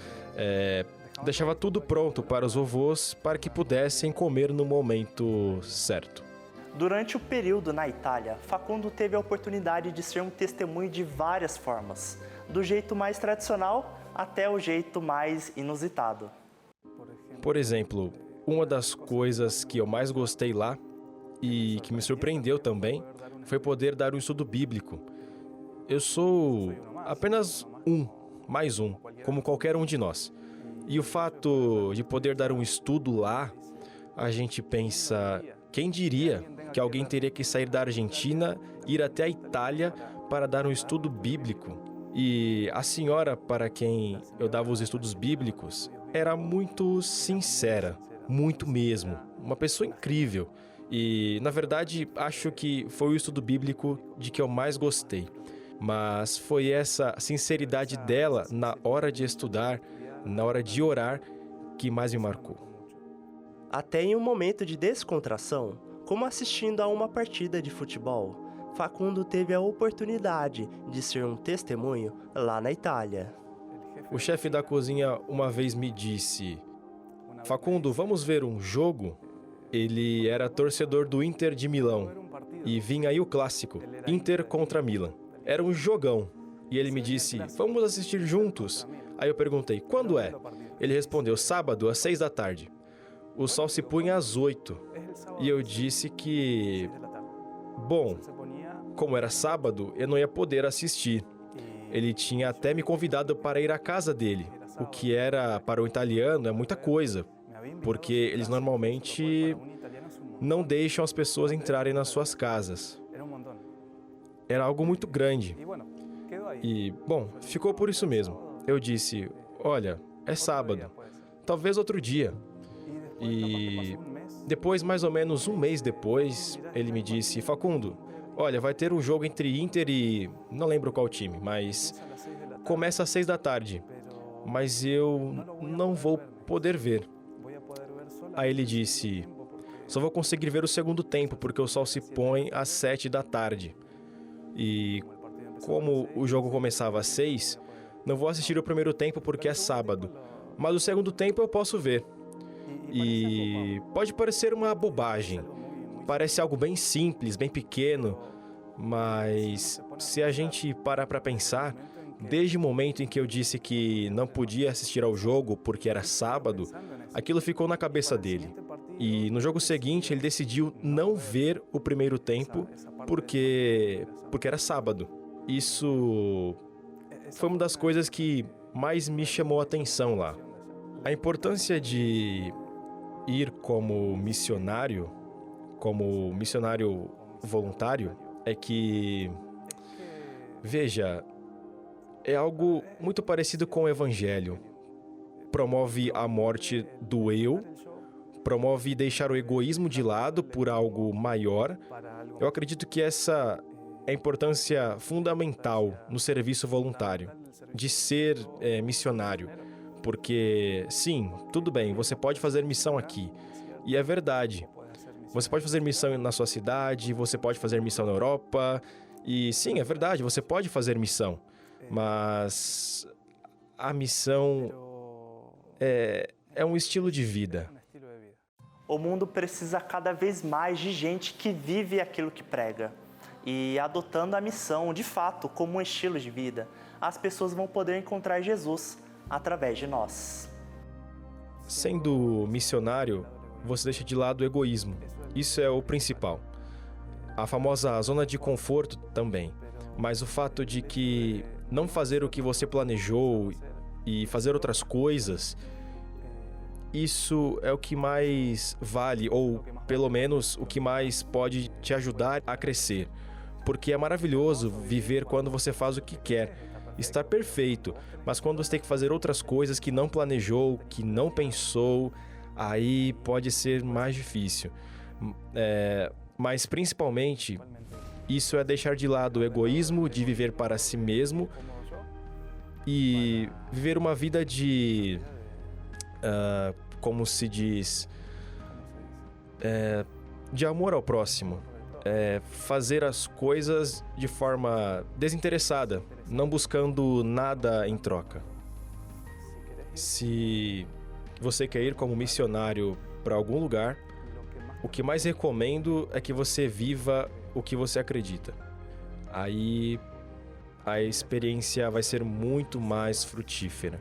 Deixava tudo pronto para os vovôs para que pudessem comer no momento certo. Durante o período na Itália, Facundo teve a oportunidade de ser um testemunho de várias formas, do jeito mais tradicional até o jeito mais inusitado. Por exemplo, uma das coisas que eu mais gostei lá e que me surpreendeu também foi poder dar um estudo bíblico. Eu sou apenas mais um, como qualquer um de nós. E o fato de poder dar um estudo lá, a gente pensa, quem diria que alguém teria que sair da Argentina, ir até a Itália para dar um estudo bíblico? E a senhora para quem eu dava os estudos bíblicos era muito sincera, muito mesmo, uma pessoa incrível. E, na verdade, acho que foi o estudo bíblico de que eu mais gostei. Mas foi essa sinceridade dela na hora de estudar, na hora de orar, que mais me marcou. Até em um momento de descontração, como assistindo a uma partida de futebol, Facundo teve a oportunidade de ser um testemunho lá na Itália. O chefe da cozinha uma vez me disse: Facundo, vamos ver um jogo? Ele era torcedor do Inter de Milão e vinha aí o clássico, Inter contra Milan. Era um jogão e ele me disse: vamos assistir juntos? Aí eu perguntei: quando é? Ele respondeu: sábado às 6 da tarde. O sol se punha às 8 e eu disse que, bom, como era sábado, eu não ia poder assistir. Ele tinha até me convidado para ir à casa dele, o que era, para um italiano, é muita coisa, porque eles normalmente não deixam as pessoas entrarem nas suas casas. Era algo muito grande. E, bom, ficou por isso mesmo. Eu disse: olha, é sábado, talvez outro dia. E depois, mais ou menos um mês depois, ele me disse: Facundo, olha, vai ter um jogo entre Inter e... não lembro qual time, mas começa às 6 da tarde. Mas eu não vou poder ver. Aí ele disse: só vou conseguir ver o segundo tempo, porque o sol se põe às 7 da tarde. E como o jogo começava às 6, não vou assistir o primeiro tempo porque é sábado. Mas o segundo tempo eu posso ver. E pode parecer uma bobagem. Parece algo bem simples, bem pequeno. Mas se a gente parar para pensar, desde o momento em que eu disse que não podia assistir ao jogo porque era sábado, aquilo ficou na cabeça dele. E no jogo seguinte ele decidiu não ver o primeiro tempo porque era sábado. Isso foi uma das coisas que mais me chamou a atenção lá. A importância de ir como missionário voluntário, é que, veja, é algo muito parecido com o Evangelho. Promove a morte do eu, promove deixar o egoísmo de lado por algo maior. Eu acredito que essa é a importância fundamental no serviço voluntário, de ser missionário. Porque, sim, tudo bem, você pode fazer missão aqui. E é verdade. Você pode fazer missão na sua cidade, você pode fazer missão na Europa. E, sim, é verdade, você pode fazer missão. Mas a missão é um estilo de vida. O mundo precisa cada vez mais de gente que vive aquilo que prega. E adotando a missão, de fato, como um estilo de vida, as pessoas vão poder encontrar Jesus através de nós. Sendo missionário, você deixa de lado o egoísmo. Isso é o principal. A famosa zona de conforto também. Mas o fato de que não fazer o que você planejou e fazer outras coisas, isso é o que mais vale, ou pelo menos o que mais pode te ajudar a crescer. Porque é maravilhoso viver quando você faz o que quer. Está perfeito, mas quando você tem que fazer outras coisas que não planejou, que não pensou, aí pode ser mais difícil. Mas principalmente, isso é deixar de lado o egoísmo de viver para si mesmo e viver uma vida de, como se diz, de amor ao próximo. Fazer as coisas de forma desinteressada, não buscando nada em troca. Se você quer ir como missionário para algum lugar, o que mais recomendo é que você viva o que você acredita. Aí a experiência vai ser muito mais frutífera.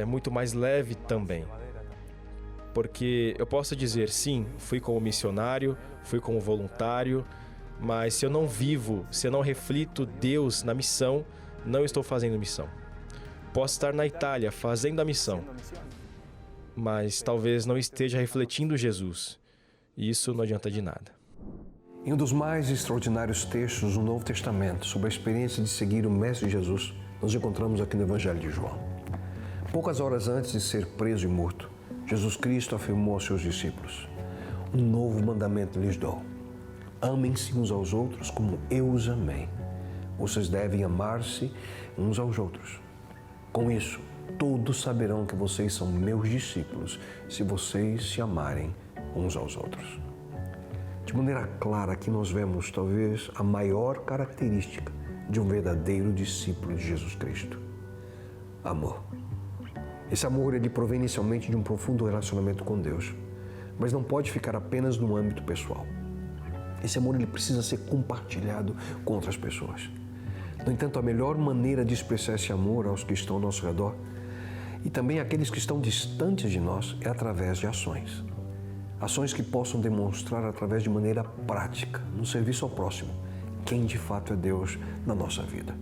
Muito mais leve também. Porque eu posso dizer, sim, fui como missionário, fui como voluntário, mas se eu não vivo, se eu não reflito Deus na missão, não estou fazendo missão. Posso estar na Itália fazendo a missão, mas talvez não esteja refletindo Jesus. E isso não adianta de nada. Em um dos mais extraordinários textos do Novo Testamento sobre a experiência de seguir o Mestre Jesus, nos encontramos aqui no Evangelho de João. Poucas horas antes de ser preso e morto, Jesus Cristo afirmou aos seus discípulos: um novo mandamento lhes dou. Amem-se uns aos outros como eu os amei. Vocês devem amar-se uns aos outros. Com isso, todos saberão que vocês são meus discípulos, se vocês se amarem uns aos outros. De maneira clara, aqui nós vemos talvez a maior característica de um verdadeiro discípulo de Jesus Cristo: amor. Esse amor ele provém inicialmente de um profundo relacionamento com Deus, mas não pode ficar apenas no âmbito pessoal. Esse amor ele precisa ser compartilhado com outras pessoas. No entanto, a melhor maneira de expressar esse amor aos que estão ao nosso redor e também àqueles que estão distantes de nós é através de ações. Ações que possam demonstrar através de maneira prática, no serviço ao próximo, quem de fato é Deus na nossa vida.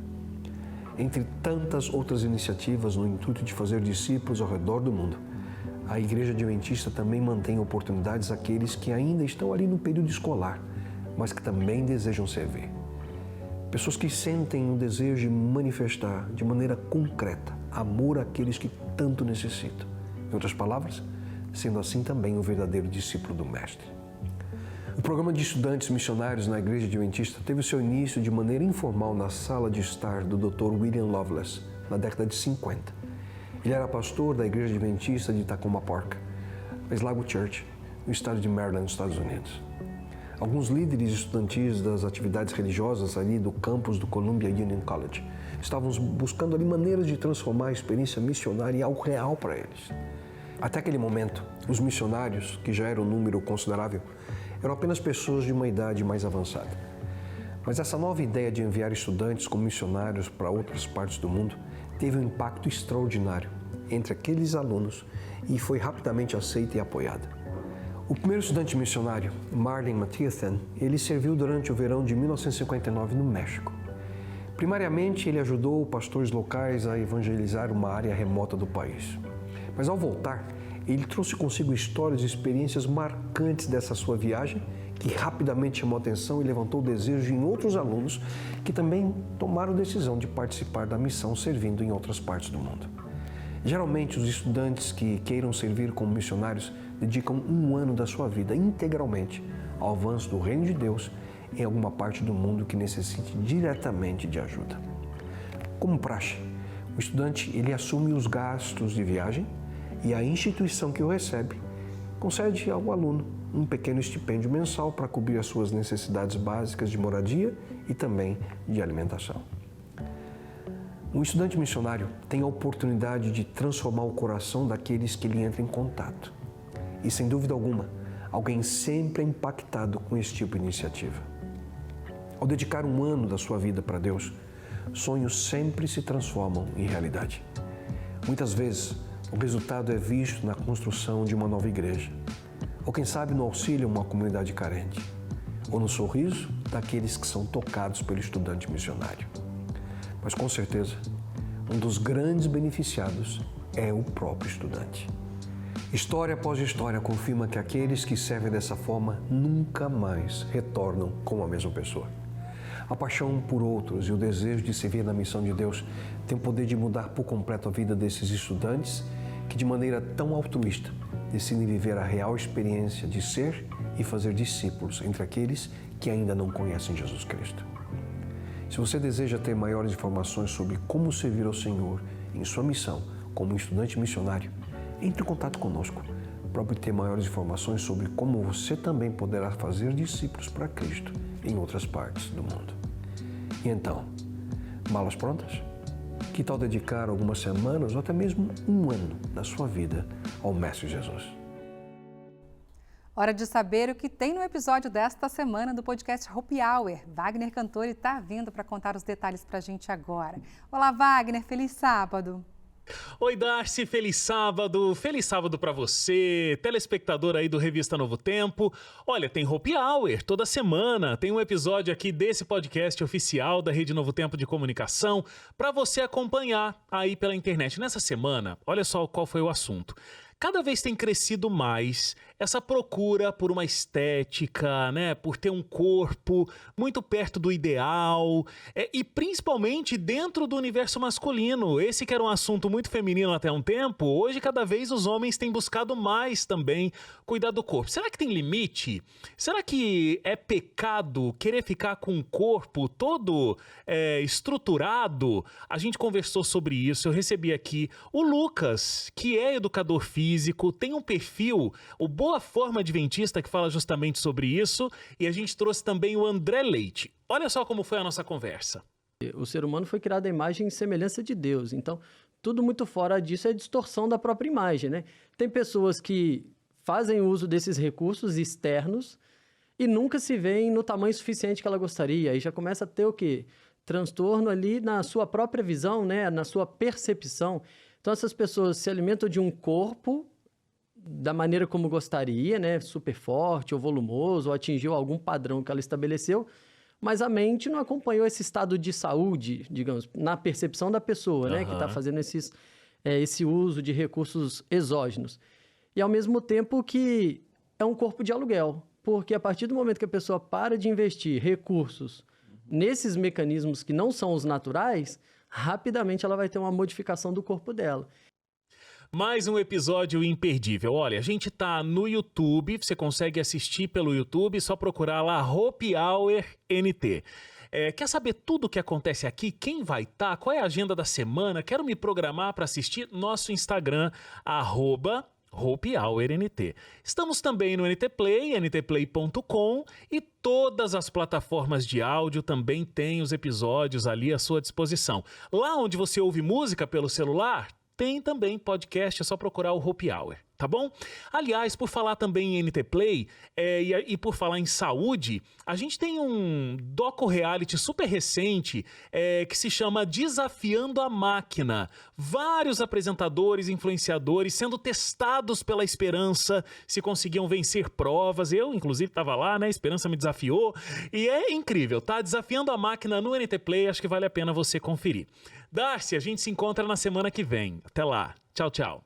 Entre tantas outras iniciativas no intuito de fazer discípulos ao redor do mundo, a Igreja Adventista também mantém oportunidades àqueles que ainda estão ali no período escolar, mas que também desejam servir. Pessoas que sentem o desejo de manifestar de maneira concreta amor àqueles que tanto necessitam. Em outras palavras, sendo assim também o verdadeiro discípulo do Mestre. O programa de estudantes missionários na Igreja Adventista teve o seu início de maneira informal na sala de estar do Dr. William Lovelace, na década de 50. Ele era pastor da Igreja Adventista de Tacoma Park, a Slago Church, no estado de Maryland, nos Estados Unidos. Alguns líderes estudantis das atividades religiosas ali do campus do Columbia Union College estavam buscando ali maneiras de transformar a experiência missionária em algo real para eles. Até aquele momento, os missionários, que já eram um número considerável, eram apenas pessoas de uma idade mais avançada. Mas essa nova ideia de enviar estudantes como missionários para outras partes do mundo teve um impacto extraordinário entre aqueles alunos e foi rapidamente aceita e apoiada. O primeiro estudante missionário, Marlin Mathiathan, ele serviu durante o verão de 1959 no México. Primariamente, ele ajudou pastores locais a evangelizar uma área remota do país. Mas ao voltar, ele trouxe consigo histórias e experiências marcantes dessa sua viagem, que rapidamente chamou a atenção e levantou o desejo em outros alunos que também tomaram a decisão de participar da missão servindo em outras partes do mundo. Geralmente, os estudantes que queiram servir como missionários dedicam um ano da sua vida integralmente ao avanço do reino de Deus em alguma parte do mundo que necessite diretamente de ajuda. Como praxe, o estudante ele assume os gastos de viagem e a instituição que o recebe concede ao aluno um pequeno estipêndio mensal para cobrir as suas necessidades básicas de moradia e também de alimentação. Um estudante missionário tem a oportunidade de transformar o coração daqueles que ele entra em contato. E, sem dúvida alguma, alguém sempre é impactado com esse tipo de iniciativa. Ao dedicar um ano da sua vida para Deus, sonhos sempre se transformam em realidade. Muitas vezes, o resultado é visto na construção de uma nova igreja, ou quem sabe no auxílio a uma comunidade carente, ou no sorriso daqueles que são tocados pelo estudante missionário. Mas com certeza, um dos grandes beneficiados é o próprio estudante. História após história confirma que aqueles que servem dessa forma nunca mais retornam como a mesma pessoa. A paixão por outros e o desejo de servir na missão de Deus tem o poder de mudar por completo a vida desses estudantes que, de maneira tão altruísta, decidem viver a real experiência de ser e fazer discípulos entre aqueles que ainda não conhecem Jesus Cristo. Se você deseja ter maiores informações sobre como servir ao Senhor em sua missão como estudante missionário, entre em contato conosco para obter maiores informações sobre como você também poderá fazer discípulos para Cristo em outras partes do mundo. E então, malas prontas? Que tal dedicar algumas semanas ou até mesmo um ano da sua vida ao Mestre Jesus? Hora de saber o que tem no episódio desta semana do podcast Hope Hour. Wagner Cantori está vindo para contar os detalhes para a gente agora. Olá, Wagner, feliz sábado. Oi, Darcy, feliz sábado para você, telespectador aí do Revista Novo Tempo. Olha, tem Hope Hour toda semana, tem um episódio aqui desse podcast oficial da Rede Novo Tempo de Comunicação para você acompanhar aí pela internet. Nessa semana, olha só qual foi o assunto. Cada vez tem crescido mais essa procura por uma estética, né, por ter um corpo muito perto do ideal, e principalmente dentro do universo masculino. Esse que era um assunto muito feminino até um tempo, hoje cada vez os homens têm buscado mais também cuidar do corpo. Será que tem limite? Será que é pecado querer ficar com o corpo todo estruturado? A gente conversou sobre isso, eu recebi aqui o Lucas, que é educador físico, tem um perfil, o Boa Forma Adventista, que fala justamente sobre isso, e a gente trouxe também o André Leite. Olha só como foi a nossa conversa. O ser humano foi criado à imagem e semelhança de Deus, então tudo muito fora disso é distorção da própria imagem, né? Tem pessoas que fazem uso desses recursos externos e nunca se veem no tamanho suficiente que ela gostaria, aí já começa a ter o quê? Transtorno ali na sua própria visão, né? Na sua percepção. Então essas pessoas se alimentam de um corpo da maneira como gostaria, né? Super forte ou volumoso, ou atingiu algum padrão que ela estabeleceu, mas a mente não acompanhou esse estado de saúde, digamos, na percepção da pessoa, né? Que está fazendo esse uso de recursos exógenos. E ao mesmo tempo que é um corpo de aluguel, porque a partir do momento que a pessoa para de investir recursos nesses mecanismos que não são os naturais, rapidamente ela vai ter uma modificação do corpo dela. Mais um episódio imperdível. Olha, a gente tá no YouTube, você consegue assistir pelo YouTube, só procurar lá Hope Hour NT. Quer saber tudo o que acontece aqui? Quem vai estar? Qual é a agenda da semana? Quero me programar para assistir nosso Instagram, @Hope Hour NT. Estamos também no NT Play, ntplay.com, e todas as plataformas de áudio também têm os episódios ali à sua disposição. Lá onde você ouve música pelo celular, tem também podcast, é só procurar o Hope Hour, tá bom? Aliás, por falar também em NT Play e por falar em saúde, a gente tem um docu-reality super recente que se chama Desafiando a Máquina. Vários apresentadores, influenciadores sendo testados pela Esperança, se conseguiam vencer provas. Eu, inclusive, estava lá, né? A Esperança me desafiou. E é incrível, tá? Desafiando a Máquina no NT Play, acho que vale a pena você conferir. Darcy, a gente se encontra na semana que vem. Até lá. Tchau, tchau.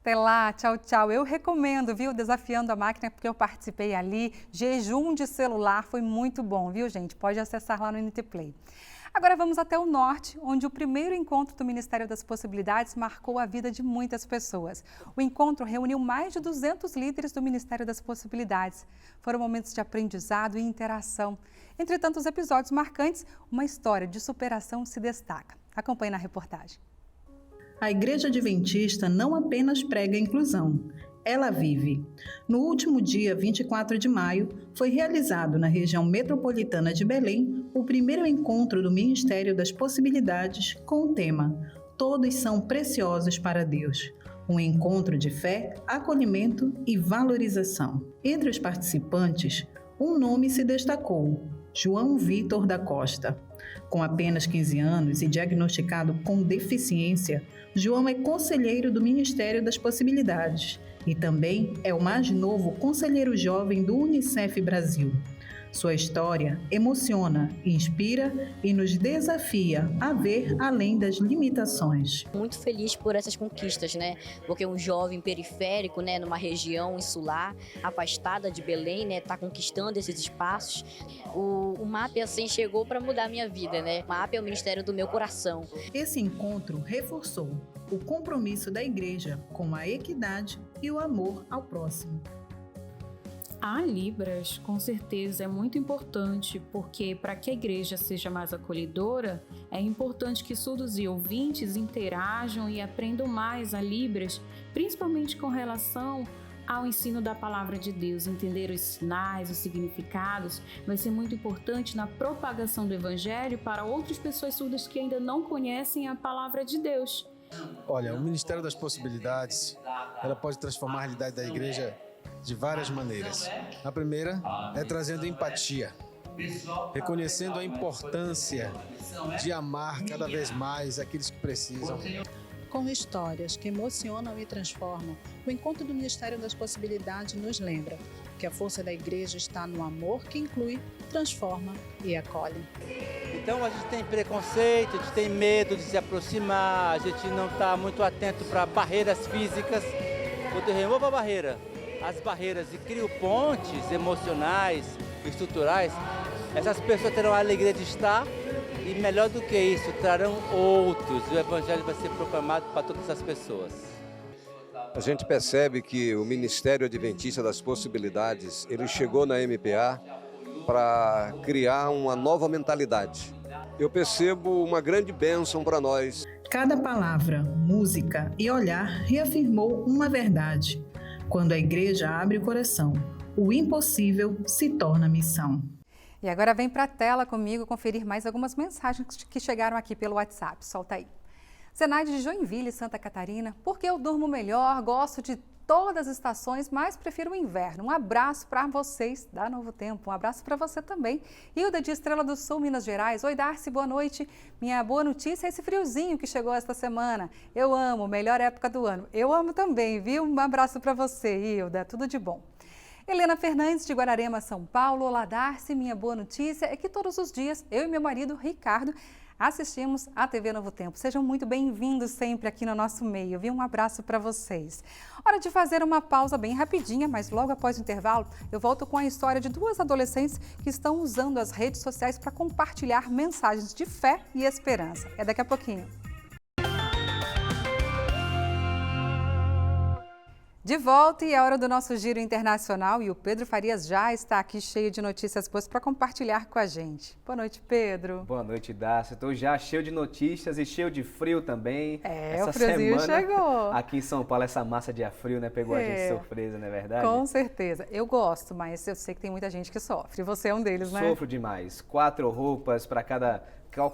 Até lá, tchau, tchau. Eu recomendo, viu, Desafiando a Máquina, porque eu participei ali. Jejum de celular foi muito bom, viu, gente? Pode acessar lá no NT Play. Agora vamos até o norte, onde o primeiro encontro do Ministério das Possibilidades marcou a vida de muitas pessoas. O encontro reuniu mais de 200 líderes do Ministério das Possibilidades. Foram momentos de aprendizado e interação. Entre tantos episódios marcantes, uma história de superação se destaca. Acompanhe na reportagem. A Igreja Adventista não apenas prega a inclusão, ela vive. No último dia 24 de maio, foi realizado na região metropolitana de Belém o primeiro encontro do Ministério das Possibilidades com o tema Todos são preciosos para Deus. Um encontro de fé, acolhimento e valorização. Entre os participantes, um nome se destacou: João Vitor da Costa. Com apenas 15 anos e diagnosticado com deficiência, João é conselheiro do Ministério das Possibilidades e também é o mais novo conselheiro jovem do Unicef Brasil. Sua história emociona, inspira e nos desafia a ver além das limitações. Muito feliz por essas conquistas, né? Porque um jovem periférico, né, numa região insular, afastada de Belém, né, tá conquistando esses espaços. O MAP, assim, chegou para mudar a minha vida, né? O MAP é o ministério do meu coração. Esse encontro reforçou o compromisso da igreja com a equidade e o amor ao próximo. A Libras, com certeza, é muito importante, porque para que a igreja seja mais acolhedora, é importante que surdos e ouvintes interajam e aprendam mais a Libras, principalmente com relação ao ensino da palavra de Deus. Entender os sinais, os significados, vai ser muito importante na propagação do Evangelho para outras pessoas surdas que ainda não conhecem a palavra de Deus. Olha, o Ministério das Possibilidades, ela pode transformar a realidade da igreja de várias maneiras. A primeira é trazendo empatia, reconhecendo a importância de amar cada vez mais aqueles que precisam. Com histórias que emocionam e transformam, o encontro do Ministério das Possibilidades nos lembra que a força da igreja está no amor que inclui, transforma e acolhe. Então a gente tem preconceito, a gente tem medo de se aproximar, a gente não está muito atento para barreiras físicas. Quando eu removo a barreira, as barreiras e crio pontes emocionais, estruturais, essas pessoas terão a alegria de estar e, melhor do que isso, trarão outros. O Evangelho vai ser proclamado para todas as pessoas. A gente percebe que o Ministério Adventista das Possibilidades, ele chegou na MPA para criar uma nova mentalidade. Eu percebo uma grande bênção para nós. Cada palavra, música e olhar reafirmou uma verdade. Quando a igreja abre o coração, o impossível se torna missão. E agora vem para a tela comigo conferir mais algumas mensagens que chegaram aqui pelo WhatsApp. Solta aí. Zenaide de Joinville, Santa Catarina. Porque eu durmo melhor, gosto de todas as estações, mas prefiro o inverno. Um abraço para vocês da Novo Tempo. Um abraço para você também. Hilda de Estrela do Sul, Minas Gerais. Oi, Darcy, boa noite. Minha boa notícia é esse friozinho que chegou esta semana. Eu amo, melhor época do ano. Eu amo também, viu? Um abraço para você, Hilda. Tudo de bom. Helena Fernandes, de Guararema, São Paulo. Olá, Darcy. Minha boa notícia é que todos os dias eu e meu marido, Ricardo, assistimos a TV Novo Tempo. Sejam muito bem-vindos sempre aqui no nosso meio, viu? Um abraço para vocês. Hora de fazer uma pausa bem rapidinha, mas logo após o intervalo eu volto com a história de duas adolescentes que estão usando as redes sociais para compartilhar mensagens de fé e esperança. É daqui a pouquinho. De volta e é hora do nosso giro internacional e o Pedro Farias já está aqui cheio de notícias boas para compartilhar com a gente. Boa noite, Pedro. Boa noite, Dácia. Estou já cheio de notícias e cheio de frio também. O friozinho chegou. Aqui em São Paulo, essa massa de ar frio, né, pegou a gente de surpresa, não é verdade? Com certeza. Eu gosto, mas eu sei que tem muita gente que sofre. Você é um deles, né? Sofro demais. 4 roupas para cada...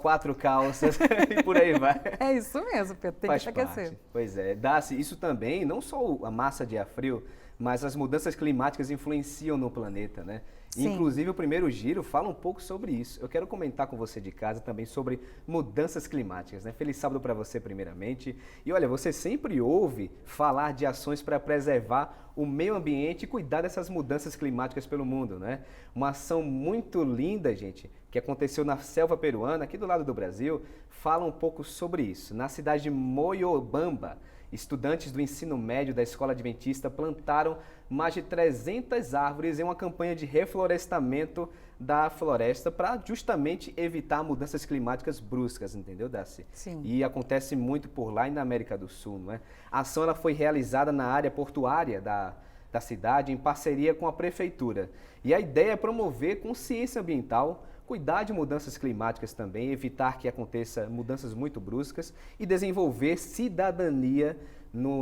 4 calças e por aí vai. É isso mesmo, Pedro, tem que aquecer. Pois é, Dácia, isso também, não só a massa de ar frio, mas as mudanças climáticas influenciam no planeta, né? Sim. Inclusive o primeiro giro fala um pouco sobre isso. Eu quero comentar com você de casa também sobre mudanças climáticas, né? Feliz sábado para você primeiramente. E olha, você sempre ouve falar de ações para preservar o meio ambiente e cuidar dessas mudanças climáticas pelo mundo, né? Uma ação muito linda, gente, que aconteceu na selva peruana, aqui do lado do Brasil, fala um pouco sobre isso. Na cidade de Moyobamba, estudantes do ensino médio da Escola Adventista plantaram mais de 300 árvores em uma campanha de reflorestamento da floresta para justamente evitar mudanças climáticas bruscas, entendeu, Darcy? Sim. E acontece muito por lá e na América do Sul, não é? A ação ela foi realizada na área portuária da cidade em parceria com a prefeitura. E a ideia é promover consciência ambiental, cuidar de mudanças climáticas também, evitar que aconteça mudanças muito bruscas e desenvolver cidadania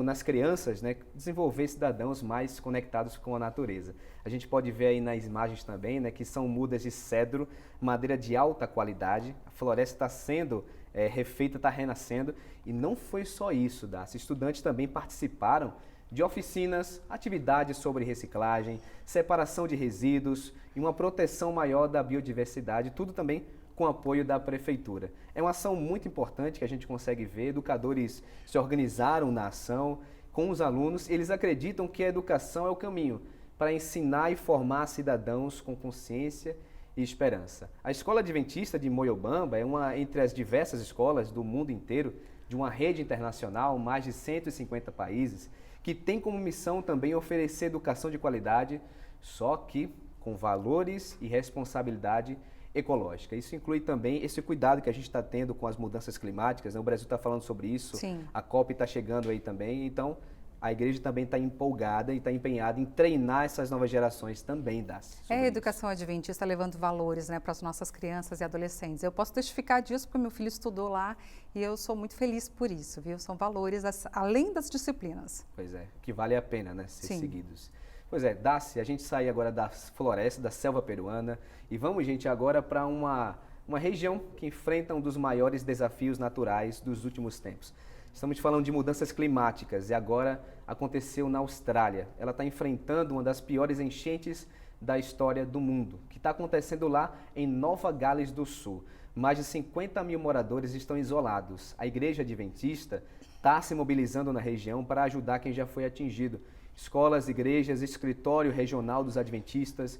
nas crianças, né? Desenvolver cidadãos mais conectados com a natureza. A gente pode ver aí nas imagens também, né, que são mudas de cedro, madeira de alta qualidade. A floresta está sendo refeita, está renascendo. E não foi só isso, Darcy. Estudantes também participaram de oficinas, atividades sobre reciclagem, separação de resíduos e uma proteção maior da biodiversidade, tudo também com apoio da prefeitura. É uma ação muito importante que a gente consegue ver, educadores se organizaram na ação com os alunos, eles acreditam que a educação é o caminho para ensinar e formar cidadãos com consciência e esperança. A Escola Adventista de Moyobamba é uma entre as diversas escolas do mundo inteiro, de uma rede internacional, mais de 150 países, que tem como missão também oferecer educação de qualidade, só que com valores e responsabilidade ecológica. Isso inclui também esse cuidado que a gente está tendo com as mudanças climáticas, né? O Brasil está falando sobre isso, Sim. A COP está chegando aí também, então a igreja também está empolgada e está empenhada em treinar essas novas gerações também, Daci. É a educação adventista levando valores, né, para as nossas crianças e adolescentes. Eu posso testificar disso porque meu filho estudou lá e eu sou muito feliz por isso, viu? São valores além das disciplinas. Pois é, que vale a pena, né, ser Sim. seguidos. Pois é, Daci, a gente sai agora da floresta, da selva peruana e vamos, gente, agora para uma região que enfrenta um dos maiores desafios naturais dos últimos tempos. Estamos falando de mudanças climáticas e agora aconteceu na Austrália. Ela está enfrentando uma das piores enchentes da história do mundo, que está acontecendo lá em Nova Gales do Sul. Mais de 50 mil moradores estão isolados. A Igreja Adventista está se mobilizando na região para ajudar quem já foi atingido. Escolas, igrejas, escritório regional dos Adventistas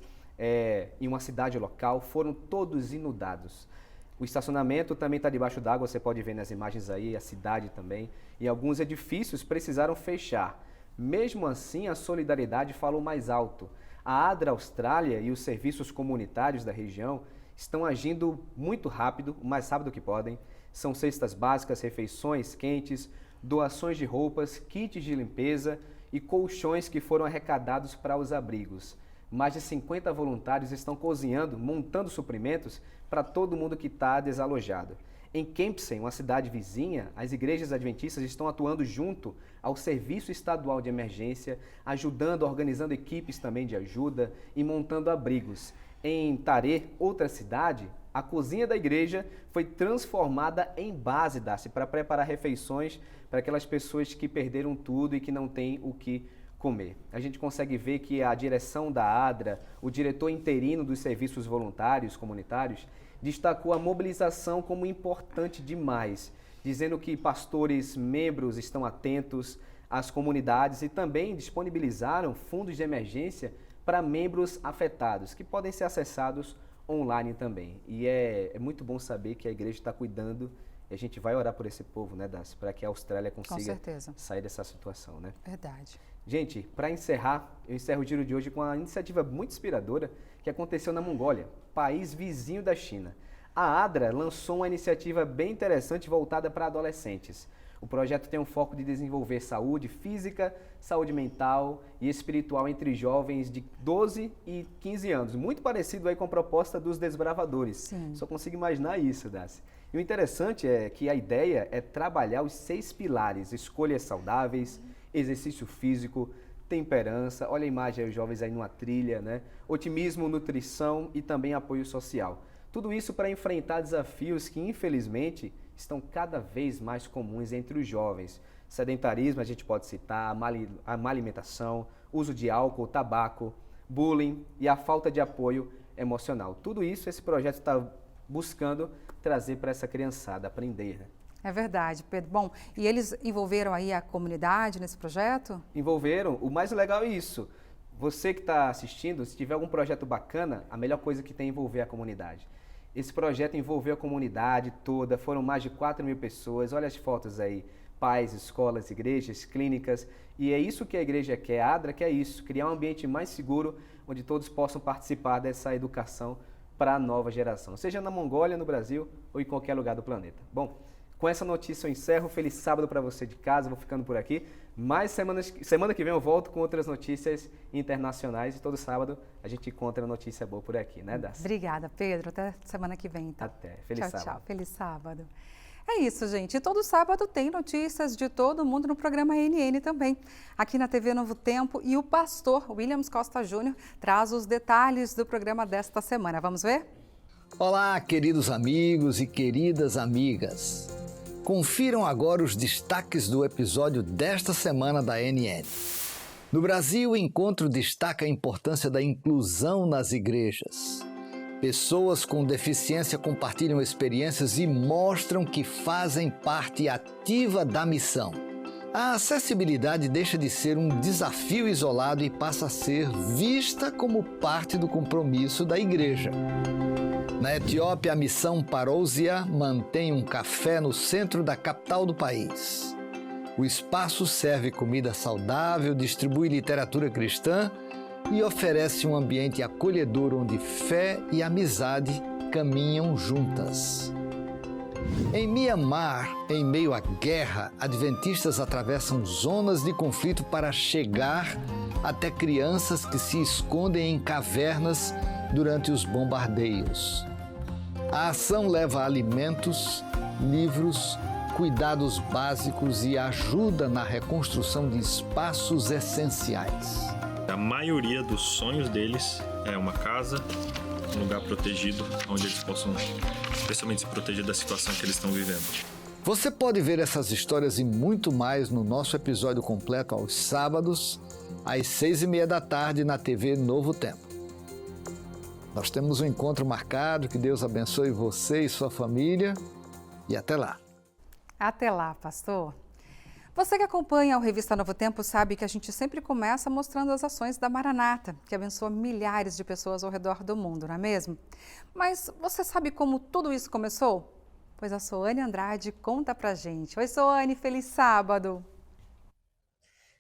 em uma cidade local foram todos inundados. O estacionamento também está debaixo d'água, você pode ver nas imagens aí, a cidade também. E alguns edifícios precisaram fechar. Mesmo assim, a solidariedade falou mais alto. A ADRA Austrália e os serviços comunitários da região estão agindo muito rápido, o mais rápido que podem. São cestas básicas, refeições quentes, doações de roupas, kits de limpeza e colchões que foram arrecadados para os abrigos. Mais de 50 voluntários estão cozinhando, montando suprimentos para todo mundo que está desalojado. Em Kempsey, uma cidade vizinha, as igrejas adventistas estão atuando junto ao Serviço Estadual de Emergência, ajudando, organizando equipes também de ajuda e montando abrigos. Em Taré, outra cidade, a cozinha da igreja foi transformada em base, Daci, para preparar refeições para aquelas pessoas que perderam tudo e que não têm o que comer. A gente consegue ver que a direção da ADRA, o diretor interino dos serviços voluntários comunitários, destacou a mobilização como importante demais, dizendo que pastores, membros estão atentos às comunidades e também disponibilizaram fundos de emergência para membros afetados, que podem ser acessados online também. E é muito bom saber que a igreja está cuidando e a gente vai orar por esse povo, né, Daci, para que a Austrália consiga sair dessa situação, né? Verdade. Gente, para encerrar, eu encerro o giro de hoje com uma iniciativa muito inspiradora que aconteceu na Mongólia, país vizinho da China. A ADRA lançou uma iniciativa bem interessante voltada para adolescentes. O projeto tem um foco de desenvolver saúde física, saúde mental e espiritual entre jovens de 12 e 15 anos. Muito parecido aí com a proposta dos desbravadores. Sim. Só consigo imaginar isso, Daci. E o interessante é que a ideia é trabalhar os 6 pilares: escolhas saudáveis, exercício físico, temperança, olha a imagem aí, os jovens aí numa trilha, né? Otimismo, nutrição e também apoio social. Tudo isso para enfrentar desafios que, infelizmente, estão cada vez mais comuns entre os jovens. Sedentarismo, a gente pode citar, a má alimentação, uso de álcool, tabaco, bullying e a falta de apoio emocional. Tudo isso esse projeto está buscando trazer para essa criançada aprender, né? É verdade, Pedro. Bom, e eles envolveram aí a comunidade nesse projeto? Envolveram. O mais legal é isso. Você que está assistindo, se tiver algum projeto bacana, a melhor coisa que tem é envolver a comunidade. Esse projeto envolveu a comunidade toda, foram mais de 4 mil pessoas. Olha as fotos aí, pais, escolas, igrejas, clínicas. E é isso que a igreja quer, a ADRA quer isso, criar um ambiente mais seguro, onde todos possam participar dessa educação para a nova geração, seja na Mongólia, no Brasil ou em qualquer lugar do planeta. Bom, com essa notícia eu encerro. Feliz sábado para você de casa, vou ficando por aqui. Mas semana que vem eu volto com outras notícias internacionais e todo sábado a gente encontra notícia boa por aqui, né, Daci? Obrigada, Pedro. Até semana que vem, então. Até. Feliz sábado. Tchau. Feliz sábado. É isso, gente. E todo sábado tem notícias de todo mundo no programa NN também, aqui na TV Novo Tempo. E o pastor Williams Costa Júnior traz os detalhes do programa desta semana. Vamos ver? Olá, queridos amigos e queridas amigas. Confiram agora os destaques do episódio desta semana da NN. No Brasil, o encontro destaca a importância da inclusão nas igrejas. Pessoas com deficiência compartilham experiências e mostram que fazem parte ativa da missão. A acessibilidade deixa de ser um desafio isolado e passa a ser vista como parte do compromisso da igreja. Na Etiópia, a missão Parousia mantém um café no centro da capital do país. O espaço serve comida saudável, distribui literatura cristã e oferece um ambiente acolhedor onde fé e amizade caminham juntas. Em Mianmar, em meio à guerra, adventistas atravessam zonas de conflito para chegar até crianças que se escondem em cavernas durante os bombardeios. A ação leva alimentos, livros, cuidados básicos e ajuda na reconstrução de espaços essenciais. A maioria dos sonhos deles é uma casa, um lugar protegido, onde eles possam especialmente se proteger da situação que eles estão vivendo. Você pode ver essas histórias e muito mais no nosso episódio completo aos sábados, às 6h30 da tarde, na TV Novo Tempo. Nós temos um encontro marcado, que Deus abençoe você e sua família, e até lá. Até lá, pastor. Você que acompanha o Revista Novo Tempo sabe que a gente sempre começa mostrando as ações da Maranata, que abençoa milhares de pessoas ao redor do mundo, não é mesmo? Mas você sabe como tudo isso começou? Pois a Soane Andrade conta pra gente. Oi, Soane, feliz sábado!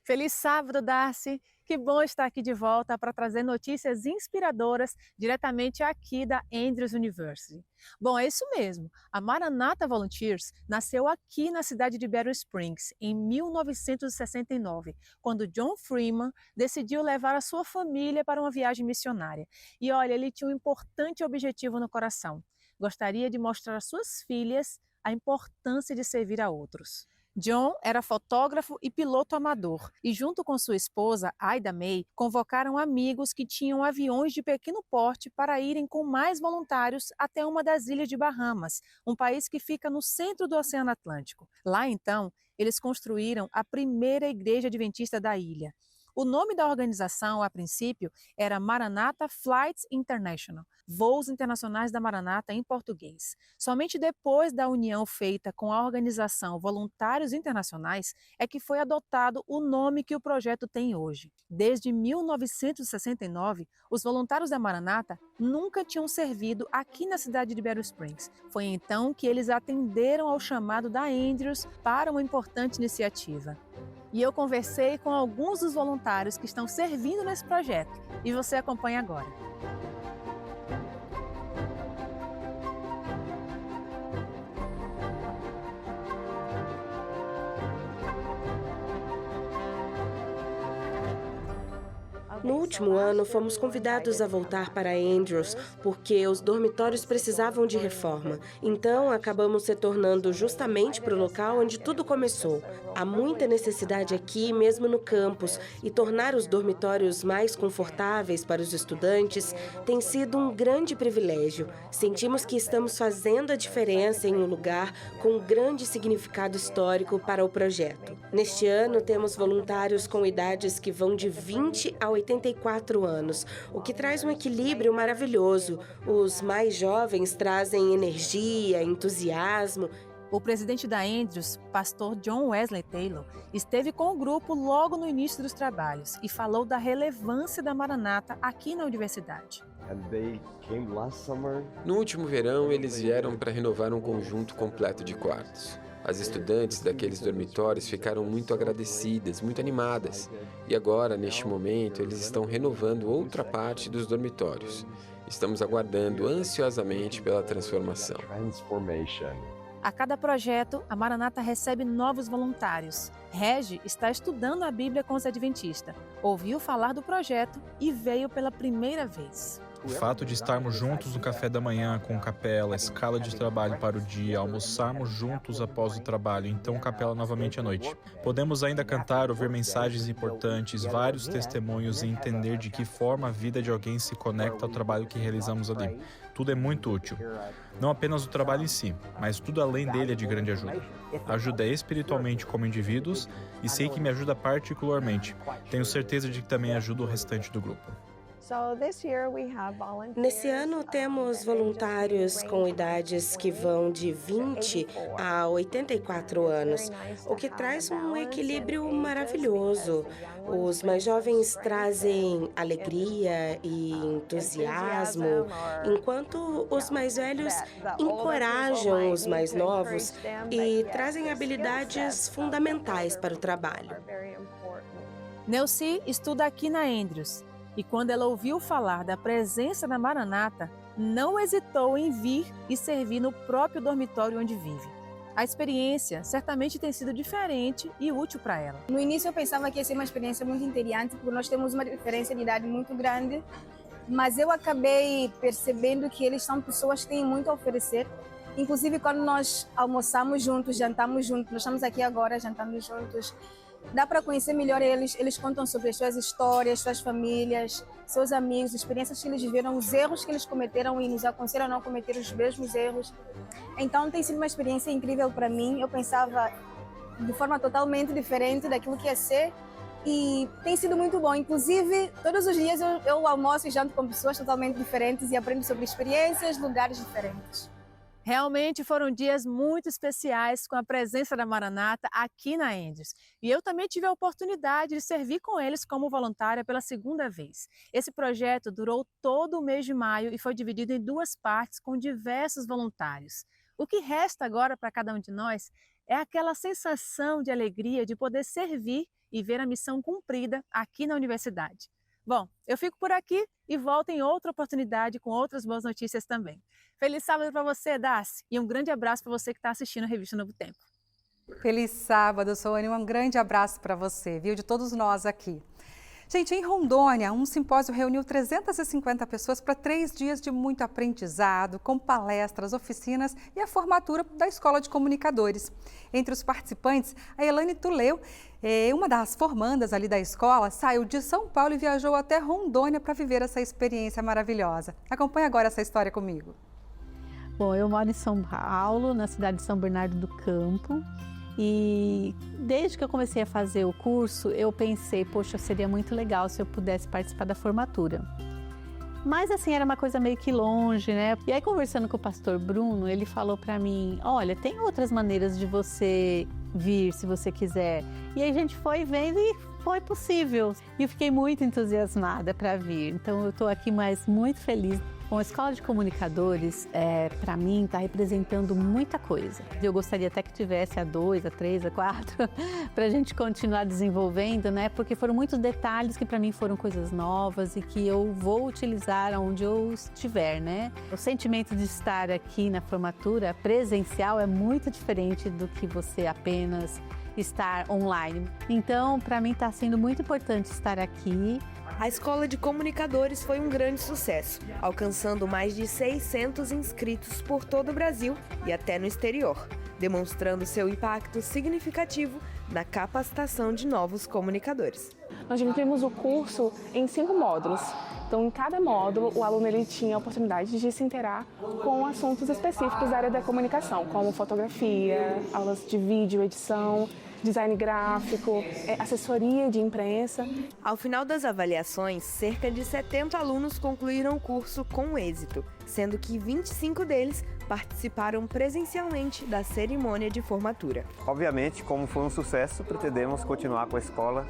Feliz sábado, Darcy! Que bom estar aqui de volta para trazer notícias inspiradoras diretamente aqui da Andrews University. Bom, é isso mesmo. A Maranatha Volunteers nasceu aqui na cidade de Battle Springs em 1969, quando John Freeman decidiu levar a sua família para uma viagem missionária. E olha, ele tinha um importante objetivo no coração. Gostaria de mostrar às suas filhas a importância de servir a outros. John era fotógrafo e piloto amador e, junto com sua esposa, Ida May, convocaram amigos que tinham aviões de pequeno porte para irem com mais voluntários até uma das ilhas de Bahamas, um país que fica no centro do Oceano Atlântico. Lá, então, eles construíram a primeira igreja adventista da ilha. O nome da organização, a princípio, era Maranatha Flights International, Voos Internacionais da Maranatha em português. Somente depois da união feita com a organização Voluntários Internacionais é que foi adotado o nome que o projeto tem hoje. Desde 1969, os voluntários da Maranatha nunca tinham servido aqui na cidade de Battle Springs. Foi então que eles atenderam ao chamado da Andrews para uma importante iniciativa. E eu conversei com alguns dos voluntários que estão servindo nesse projeto. E você acompanha agora. No último ano, fomos convidados a voltar para Andrews porque os dormitórios precisavam de reforma. Então, acabamos retornando justamente para o local onde tudo começou. Há muita necessidade aqui, mesmo no campus, e tornar os dormitórios mais confortáveis para os estudantes tem sido um grande privilégio. Sentimos que estamos fazendo a diferença em um lugar com grande significado histórico para o projeto. Neste ano, temos voluntários com idades que vão de 20 a 84 anos, o que traz um equilíbrio maravilhoso. Os mais jovens trazem energia, entusiasmo. O presidente da Andrews, pastor John Wesley Taylor, esteve com o grupo logo no início dos trabalhos e falou da relevância da Maranatha aqui na universidade. No último verão, eles vieram para renovar um conjunto completo de quartos. As estudantes daqueles dormitórios ficaram muito agradecidas, muito animadas. E agora, neste momento, eles estão renovando outra parte dos dormitórios. Estamos aguardando ansiosamente pela transformação. A cada projeto, a Maranatha recebe novos voluntários. Regi está estudando a Bíblia com os adventistas, ouviu falar do projeto e veio pela primeira vez. O fato de estarmos juntos no café da manhã com capela, escala de trabalho para o dia, almoçarmos juntos após o trabalho, então capela novamente à noite. Podemos ainda cantar, ouvir mensagens importantes, vários testemunhos e entender de que forma a vida de alguém se conecta ao trabalho que realizamos ali. Tudo é muito útil. Não apenas o trabalho em si, mas tudo além dele é de grande ajuda. Ajuda espiritualmente como indivíduos e sei que me ajuda particularmente. Tenho certeza de que também ajuda o restante do grupo. Nesse ano, temos voluntários com idades que vão de 20 a 84 anos, o que traz um equilíbrio maravilhoso. Os mais jovens trazem alegria e entusiasmo, enquanto os mais velhos encorajam os mais novos e trazem habilidades fundamentais para o trabalho. Neuci estuda aqui na Andrews. E quando ela ouviu falar da presença da Maranata, não hesitou em vir e servir no próprio dormitório onde vive. A experiência certamente tem sido diferente e útil para ela. No início eu pensava que ia ser uma experiência muito interessante, porque nós temos uma diferença de idade muito grande, mas eu acabei percebendo que eles são pessoas que têm muito a oferecer. Inclusive, quando nós almoçamos juntos, jantamos juntos, nós estamos aqui agora jantando juntos, dá para conhecer melhor eles. Eles contam sobre as suas histórias, suas famílias, seus amigos, experiências que eles viveram, os erros que eles cometeram e nos aconselham a não cometer os mesmos erros. Então, tem sido uma experiência incrível para mim. Eu pensava de forma totalmente diferente daquilo que ia ser e tem sido muito bom. Inclusive, todos os dias eu almoço e janto com pessoas totalmente diferentes e aprendo sobre experiências, lugares diferentes. Realmente foram dias muito especiais com a presença da Maranata aqui na Andrews. E eu também tive a oportunidade de servir com eles como voluntária pela segunda vez. Esse projeto durou todo o mês de maio e foi dividido em 2 partes com diversos voluntários. O que resta agora para cada um de nós é aquela sensação de alegria de poder servir e ver a missão cumprida aqui na universidade. Bom, eu fico por aqui e volto em outra oportunidade com outras boas notícias também. Feliz sábado para você, Darcy, e um grande abraço para você que está assistindo a Revista Novo Tempo. Feliz sábado, Soane, um grande abraço para você, viu, de todos nós aqui. Gente, em Rondônia, um simpósio reuniu 350 pessoas para 3 dias de muito aprendizado, com palestras, oficinas e a formatura da Escola de Comunicadores. Entre os participantes, a Elane Tuleu, uma das formandas ali da escola, saiu de São Paulo e viajou até Rondônia para viver essa experiência maravilhosa. Acompanhe agora essa história comigo. Bom, eu moro em São Paulo, na cidade de São Bernardo do Campo. E desde que eu comecei a fazer o curso, eu pensei, poxa, seria muito legal se eu pudesse participar da formatura. Mas assim, era uma coisa meio que longe, né? E aí, conversando com o pastor Bruno, ele falou para mim, olha, tem outras maneiras de você vir, se você quiser. E aí a gente foi vendo e foi possível. E eu fiquei muito entusiasmada para vir. Então eu estou aqui muito feliz. Bom, a Escola de Comunicadores, para mim, está representando muita coisa. Eu gostaria até que tivesse a 2, a 3, a 4, para a gente continuar desenvolvendo, né? Porque foram muitos detalhes que para mim foram coisas novas e que eu vou utilizar onde eu estiver, né? O sentimento de estar aqui na formatura presencial é muito diferente do que você apenas estar online. Então, para mim está sendo muito importante estar aqui. A Escola de Comunicadores foi um grande sucesso, alcançando mais de 600 inscritos por todo o Brasil e até no exterior, demonstrando seu impacto significativo na capacitação de novos comunicadores. Nós dividimos o curso em 5 módulos. Então, em cada módulo, o aluno tinha a oportunidade de se inteirar com assuntos específicos da área da comunicação, como fotografia, aulas de vídeo, edição, design gráfico, assessoria de imprensa. Ao final das avaliações, cerca de 70 alunos concluíram o curso com êxito, sendo que 25 deles participaram presencialmente da cerimônia de formatura. Obviamente, como foi um sucesso, pretendemos continuar com a escola,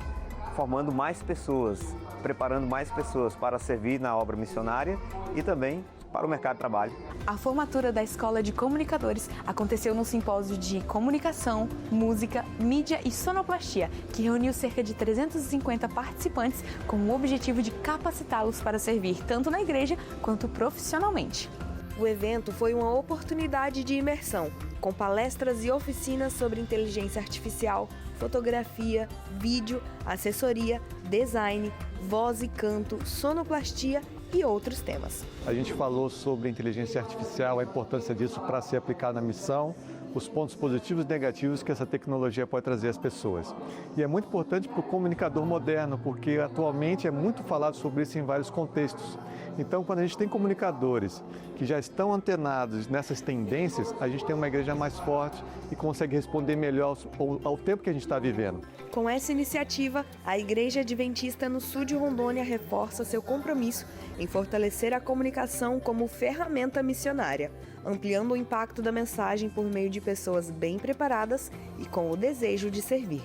formando mais pessoas, preparando mais pessoas para servir na obra missionária e também para o mercado de trabalho. A formatura da Escola de Comunicadores aconteceu no simpósio de Comunicação, Música, Mídia e Sonoplastia, que reuniu cerca de 350 participantes com o objetivo de capacitá-los para servir tanto na igreja quanto profissionalmente. O evento foi uma oportunidade de imersão, com palestras e oficinas sobre inteligência artificial, fotografia, vídeo, assessoria, design, voz e canto, sonoplastia e outros temas. A gente falou sobre inteligência artificial, a importância disso para ser aplicado na missão, os pontos positivos e negativos que essa tecnologia pode trazer às pessoas. E é muito importante para o comunicador moderno, porque atualmente é muito falado sobre isso em vários contextos. Então, quando a gente tem comunicadores que já estão antenados nessas tendências, a gente tem uma igreja mais forte e consegue responder melhor ao tempo que a gente está vivendo. Com essa iniciativa, a Igreja Adventista no sul de Rondônia reforça seu compromisso em fortalecer a comunicação como ferramenta missionária, ampliando o impacto da mensagem por meio de pessoas bem preparadas e com o desejo de servir.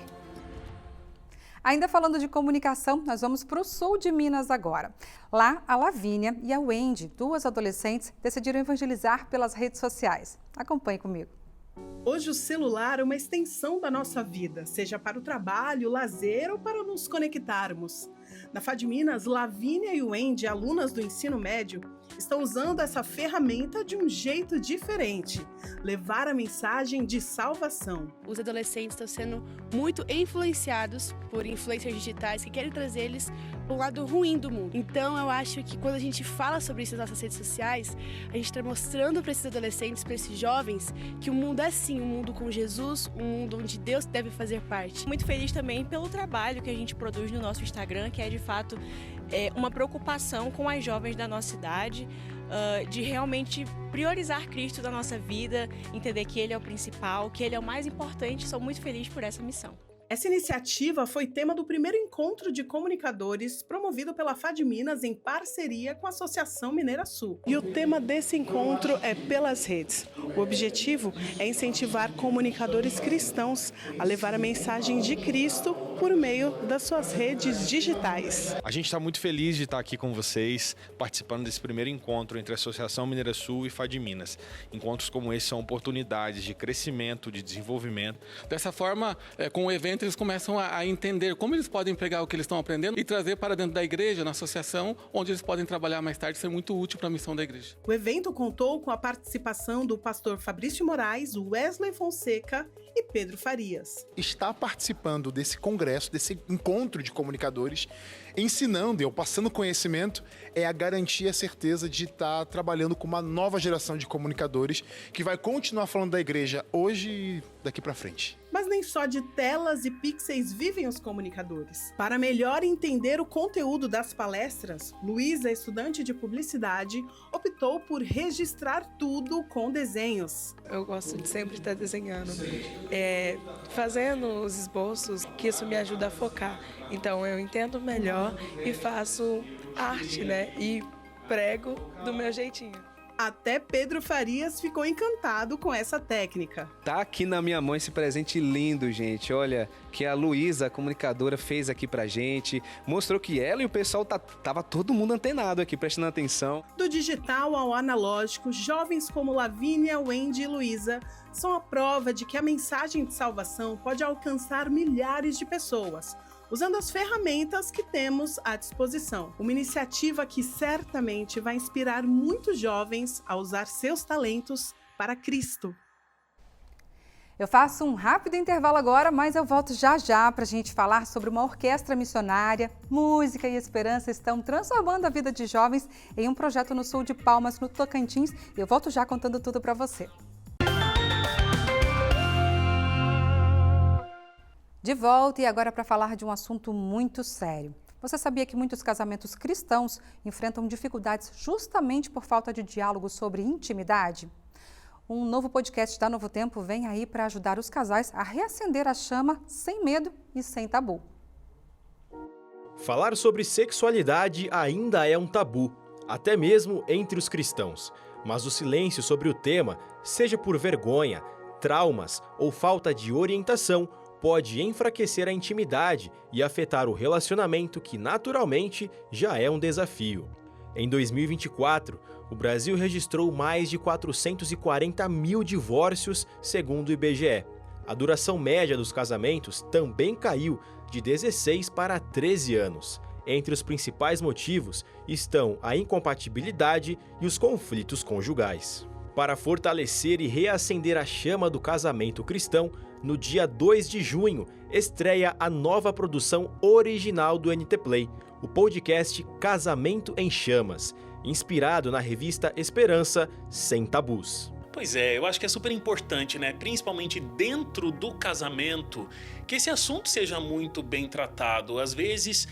Ainda falando de comunicação, nós vamos para o sul de Minas agora. Lá, a Lavínia e a Wendy, 2 adolescentes, decidiram evangelizar pelas redes sociais. Acompanhe comigo. Hoje o celular é uma extensão da nossa vida, seja para o trabalho, lazer ou para nos conectarmos. Na FADminas, Lavínia e Wendy, alunas do ensino médio, estão usando essa ferramenta de um jeito diferente, levar a mensagem de salvação. Os adolescentes estão sendo muito influenciados por influencers digitais que querem trazer eles para o lado ruim do mundo. Então eu acho que quando a gente fala sobre isso nas nossas redes sociais, a gente está mostrando para esses adolescentes, para esses jovens, que o mundo é sim um mundo com Jesus, um mundo onde Deus deve fazer parte. Muito feliz também pelo trabalho que a gente produz no nosso Instagram, que é de fato uma preocupação com as jovens da nossa idade, de realmente priorizar Cristo na nossa vida, entender que Ele é o principal, que Ele é o mais importante. Sou muito feliz por essa missão. Essa iniciativa foi tema do primeiro encontro de comunicadores promovido pela FADminas em parceria com a Associação Mineira Sul. E o tema desse encontro é Pelas Redes. O objetivo é incentivar comunicadores cristãos a levar a mensagem de Cristo por meio das suas redes digitais. A gente está muito feliz de estar aqui com vocês, participando desse primeiro encontro entre a Associação Mineira Sul e FADminas. Encontros como esse são oportunidades de crescimento, de desenvolvimento. Dessa forma, com o evento, eles começam a entender como eles podem pegar o que eles estão aprendendo e trazer para dentro da igreja, na associação, onde eles podem trabalhar mais tarde e ser muito útil para a missão da igreja. O evento contou com a participação do pastor Fabrício Moraes, Wesley Fonseca e Pedro Farias. Estar participando desse congresso, desse encontro de comunicadores, ensinando ou passando conhecimento, é a garantia, a certeza de estar trabalhando com uma nova geração de comunicadores que vai continuar falando da igreja hoje e daqui para frente. Mas nem só de telas e pixels vivem os comunicadores. Para melhor entender o conteúdo das palestras, Luísa, estudante de publicidade, optou por registrar tudo com desenhos. Eu gosto de sempre estar desenhando, fazendo os esboços, que isso me ajuda a focar. Então eu entendo melhor e faço arte, e prego do meu jeitinho. Até Pedro Farias ficou encantado com essa técnica. Tá aqui na minha mão esse presente lindo, gente. Olha, que a Luísa, a comunicadora, fez aqui pra gente. Mostrou que ela e o pessoal tava todo mundo antenado aqui, prestando atenção. Do digital ao analógico, jovens como Lavínia, Wendy e Luísa são a prova de que a mensagem de salvação pode alcançar milhares de pessoas, usando as ferramentas que temos à disposição. Uma iniciativa que certamente vai inspirar muitos jovens a usar seus talentos para Cristo. Eu faço um rápido intervalo agora, mas eu volto já para a gente falar sobre uma orquestra missionária. Música e esperança estão transformando a vida de jovens em um projeto no sul de Palmas, no Tocantins. Eu volto já contando tudo para você. De volta e agora para falar de um assunto muito sério. Você sabia que muitos casamentos cristãos enfrentam dificuldades justamente por falta de diálogo sobre intimidade? Um novo podcast da Novo Tempo vem aí para ajudar os casais a reacender a chama sem medo e sem tabu. Falar sobre sexualidade ainda é um tabu, até mesmo entre os cristãos. Mas o silêncio sobre o tema, seja por vergonha, traumas ou falta de orientação, pode enfraquecer a intimidade e afetar o relacionamento que naturalmente já é um desafio. Em 2024, o Brasil registrou mais de 440 mil divórcios, segundo o IBGE. A duração média dos casamentos também caiu de 16 para 13 anos. Entre os principais motivos estão a incompatibilidade e os conflitos conjugais. Para fortalecer e reacender a chama do casamento cristão, no dia 2 de junho, estreia a nova produção original do NT Play, o podcast Casamento em Chamas, inspirado na revista Esperança Sem Tabus. Pois é, eu acho que é super importante, principalmente dentro do casamento, que esse assunto seja muito bem tratado. Às vezes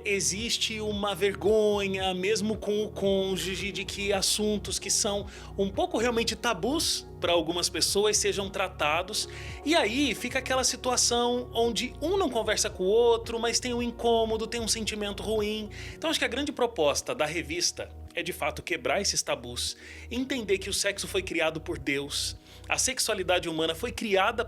existe uma vergonha, mesmo com o cônjuge, de que assuntos que são um pouco realmente tabus para algumas pessoas sejam tratados. E aí fica aquela situação onde um não conversa com o outro, mas tem um incômodo, tem um sentimento ruim. Então acho que a grande proposta da revista é de fato quebrar esses tabus, entender que o sexo foi criado por Deus, a sexualidade humana foi criada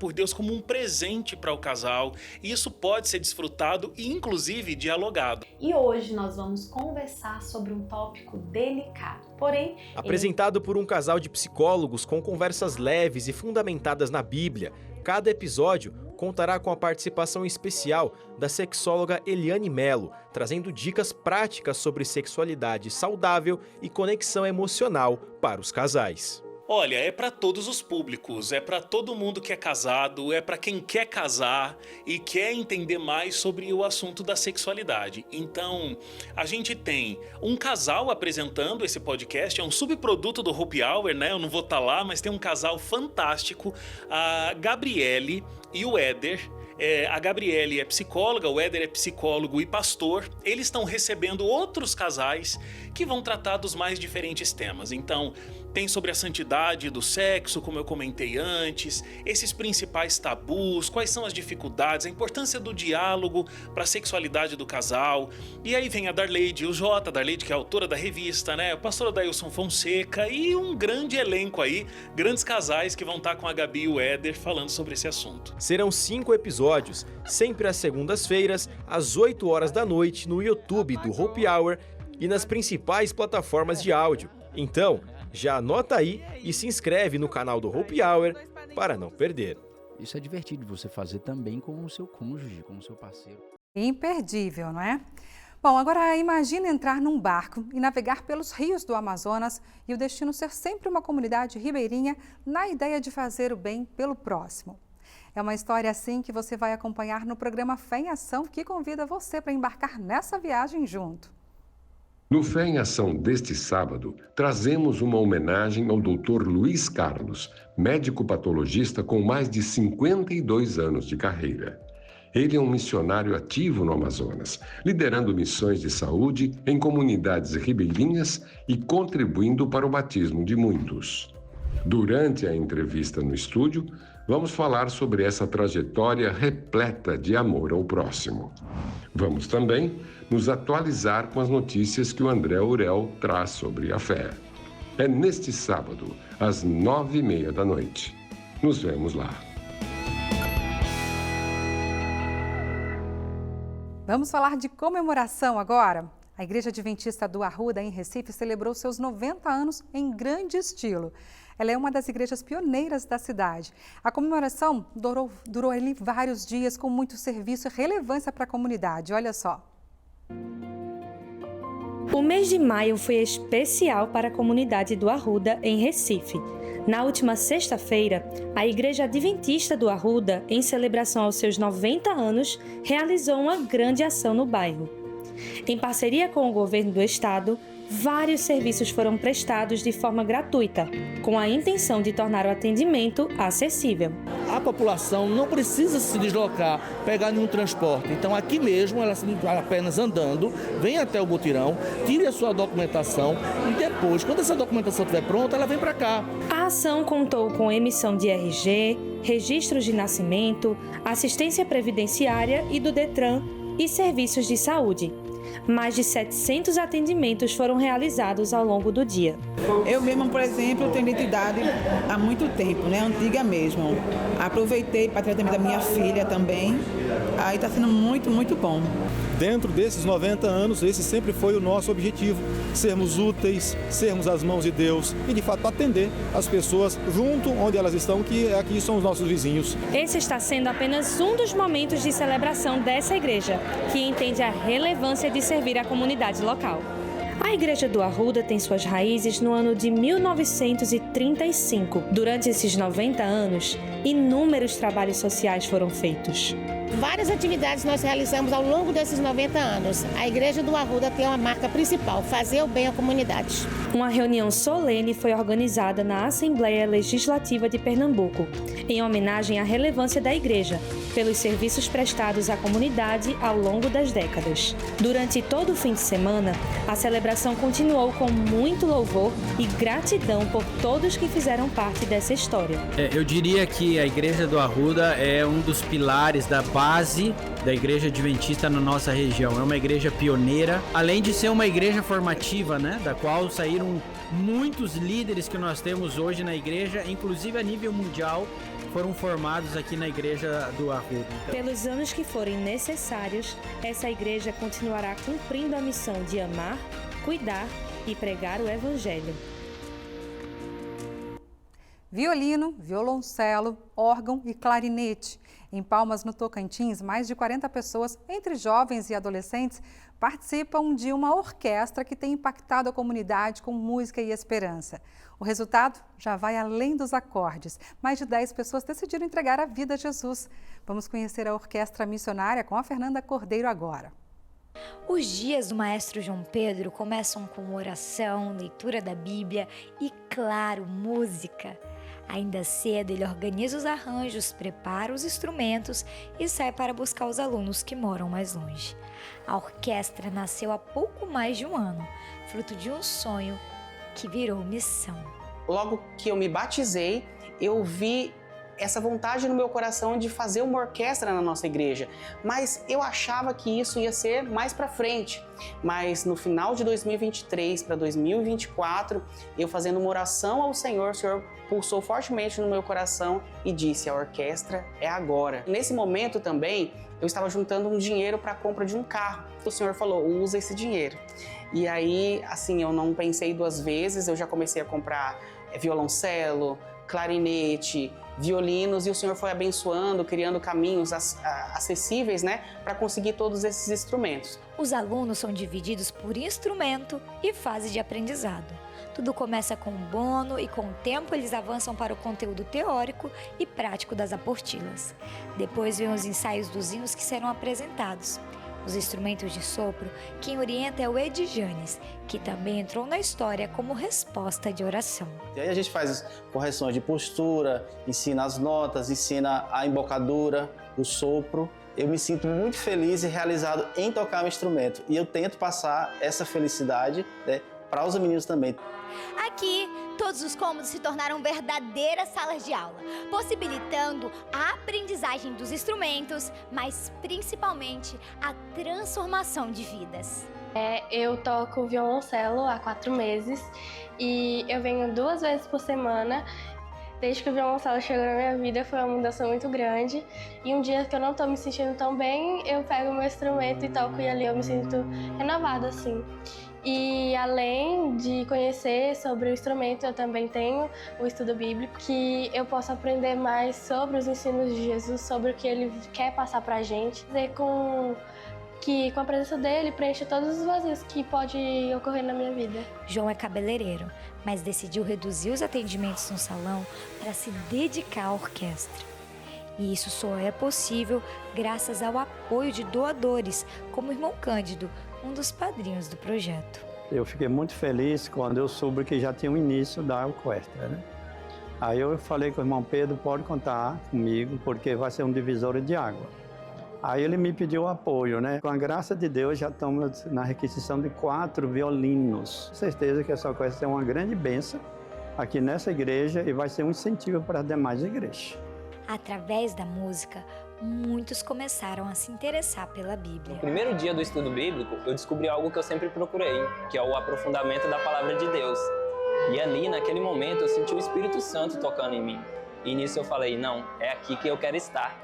por Deus como um presente para o casal, e isso pode ser desfrutado e inclusive dialogado. E hoje nós vamos conversar sobre um tópico delicado, porém... Apresentado por um casal de psicólogos com conversas leves e fundamentadas na Bíblia, cada episódio contará com a participação especial da sexóloga Eliane Melo, trazendo dicas práticas sobre sexualidade saudável e conexão emocional para os casais. Olha, é para todos os públicos, é para todo mundo que é casado, é para quem quer casar e quer entender mais sobre o assunto da sexualidade. Então, a gente tem um casal apresentando esse podcast, é um subproduto do Hope Hour, né? Eu não vou estar lá, mas tem um casal fantástico, a Gabriele e o Éder. A Gabriele é psicóloga, o Éder é psicólogo e pastor. Eles estão recebendo outros casais que vão tratar dos mais diferentes temas. Então, tem sobre a santidade do sexo, como eu comentei antes, esses principais tabus, quais são as dificuldades, a importância do diálogo para a sexualidade do casal. E aí vem a Darleide, o Jota, a Darleide que é a autora da revista, né? O pastor Adailson Fonseca e um grande elenco aí, grandes casais que vão estar com a Gabi e o Éder falando sobre esse assunto. Serão 5 episódios, sempre às segundas-feiras, às 8 horas da noite, no YouTube do Hope Hour e nas principais plataformas de áudio. Então, já anota aí e se inscreve no canal do Hope Hour para não perder. Isso é divertido você fazer também com o seu cônjuge, com o seu parceiro. Imperdível, não é? Bom, agora imagine entrar num barco e navegar pelos rios do Amazonas e o destino ser sempre uma comunidade ribeirinha na ideia de fazer o bem pelo próximo. É uma história assim que você vai acompanhar no programa Fé em Ação, que convida você para embarcar nessa viagem junto. No Fé em Ação deste sábado, trazemos uma homenagem ao Dr. Luiz Carlos, médico patologista com mais de 52 anos de carreira. Ele é um missionário ativo no Amazonas, liderando missões de saúde em comunidades ribeirinhas e contribuindo para o batismo de muitos. Durante a entrevista no estúdio, vamos falar sobre essa trajetória repleta de amor ao próximo. Vamos também nos atualizar com as notícias que o André Urel traz sobre a fé. É neste sábado, às 9h30 da noite. Nos vemos lá. Vamos falar de comemoração agora? A Igreja Adventista do Arruda, em Recife, celebrou seus 90 anos em grande estilo. Ela é uma das igrejas pioneiras da cidade. A comemoração durou ali vários dias com muito serviço e relevância para a comunidade. Olha só. O mês de maio foi especial para a comunidade do Arruda, em Recife. Na última sexta-feira, a Igreja Adventista do Arruda, em celebração aos seus 90 anos, realizou uma grande ação no bairro. Em parceria com o governo do estado, vários serviços foram prestados de forma gratuita, com a intenção de tornar o atendimento acessível. A população não precisa se deslocar, pegar nenhum transporte. Então aqui mesmo, ela apenas andando, vem até o mutirão, tire a sua documentação e depois, quando essa documentação estiver pronta, ela vem para cá. A ação contou com emissão de RG, registros de nascimento, assistência previdenciária e do Detran e serviços de saúde. Mais de 700 atendimentos foram realizados ao longo do dia. Eu mesma, por exemplo, tenho identidade há muito tempo, né? Antiga mesmo. Aproveitei para tratar da minha filha também. Aí está sendo muito, muito bom. Dentro desses 90 anos, esse sempre foi o nosso objetivo, sermos úteis, sermos as mãos de Deus e, de fato, atender as pessoas junto onde elas estão, que aqui são os nossos vizinhos. Esse está sendo apenas um dos momentos de celebração dessa igreja, que entende a relevância de servir a comunidade local. A Igreja do Arruda tem suas raízes no ano de 1935. Durante esses 90 anos, inúmeros trabalhos sociais foram feitos. Várias atividades nós realizamos ao longo desses 90 anos. A Igreja do Arruda tem uma marca principal, fazer o bem à comunidade. Uma reunião solene foi organizada na Assembleia Legislativa de Pernambuco, em homenagem à relevância da igreja, pelos serviços prestados à comunidade ao longo das décadas. Durante todo o fim de semana, a celebração continuou com muito louvor e gratidão por todos que fizeram parte dessa história. Eu diria que a Igreja do Arruda é um dos pilares da base da Igreja Adventista na nossa região. É uma igreja pioneira, além de ser uma igreja formativa, né, da qual saíram muitos líderes que nós temos hoje na igreja, inclusive a nível mundial, foram formados aqui na Igreja do Arruda. Pelos anos que forem necessários, essa igreja continuará cumprindo a missão de amar, cuidar e pregar o Evangelho. violino, violoncelo, órgão e clarinete. Em Palmas, no Tocantins, mais de 40 pessoas, entre jovens e adolescentes, participam de uma orquestra que tem impactado a comunidade com música e esperança. O resultado já vai além dos acordes. Mais de 10 pessoas decidiram entregar a vida a Jesus. Vamos conhecer a orquestra missionária com a Fernanda Cordeiro agora. Os dias do Maestro João Pedro começam com oração, leitura da Bíblia e, claro, música. Ainda cedo, ele organiza os arranjos, prepara os instrumentos e sai para buscar os alunos que moram mais longe. A orquestra nasceu há pouco mais de um ano, fruto de um sonho que virou missão. Logo que eu me batizei, eu vi essa vontade no meu coração de fazer uma orquestra na nossa igreja, mas eu achava que isso ia ser mais para frente. Mas no final de 2023 para 2024, eu fazendo uma oração ao Senhor, o Senhor pulsou fortemente no meu coração e disse: a orquestra é agora. Nesse momento também, eu estava juntando um dinheiro para a compra de um carro. O Senhor falou: usa esse dinheiro. E aí, assim, eu não pensei duas vezes, eu já comecei a comprar violoncelo, clarinete, violinos, e o Senhor foi abençoando, criando caminhos acessíveis, né, para conseguir todos esses instrumentos. Os alunos são divididos por instrumento e fase de aprendizado. Tudo começa com um bono e com o tempo eles avançam para o conteúdo teórico e prático das apostilas. Depois vêm os ensaios dos hinos que serão apresentados. Os instrumentos de sopro, quem orienta é o Edi Janes, que também entrou na história como resposta de oração. E aí a gente faz correções de postura, ensina as notas, ensina a embocadura, o sopro. Eu me sinto muito feliz e realizado em tocar um instrumento. E eu tento passar essa felicidade, né, para os meninos também. Aqui, todos os cômodos se tornaram verdadeiras salas de aula, possibilitando a aprendizagem dos instrumentos, mas principalmente a transformação de vidas. Eu toco violoncelo há 4 meses e eu venho 2 vezes por semana. Desde que o violoncelo chegou na minha vida, foi uma mudança muito grande. E um dia que eu não estou me sentindo tão bem, eu pego o meu instrumento e toco, e ali eu me sinto renovada, assim. E além de conhecer sobre o instrumento, eu também tenho o estudo bíblico, que eu posso aprender mais sobre os ensinos de Jesus, sobre o que ele quer passar pra gente. Que com a presença dele preenche todos os vazios que pode ocorrer na minha vida. João é cabeleireiro, mas decidiu reduzir os atendimentos no salão para se dedicar à orquestra. E isso só é possível graças ao apoio de doadores, como o irmão Cândido, um dos padrinhos do projeto. Eu fiquei muito feliz quando eu soube que já tinha o início da orquestra, né? Aí eu falei com o irmão Pedro: pode contar comigo, porque vai ser um divisor de água. Aí ele me pediu apoio, né? Com a graça de Deus, já estamos na requisição de 4 violinos. Com certeza que essa orquestra é uma grande bênção aqui nessa igreja e vai ser um incentivo para as demais igrejas. Através da música, muitos começaram a se interessar pela Bíblia. No primeiro dia do estudo bíblico, eu descobri algo que eu sempre procurei, que é o aprofundamento da palavra de Deus. E ali, naquele momento, eu senti o Espírito Santo tocando em mim. E nisso eu falei: não, é aqui que eu quero estar.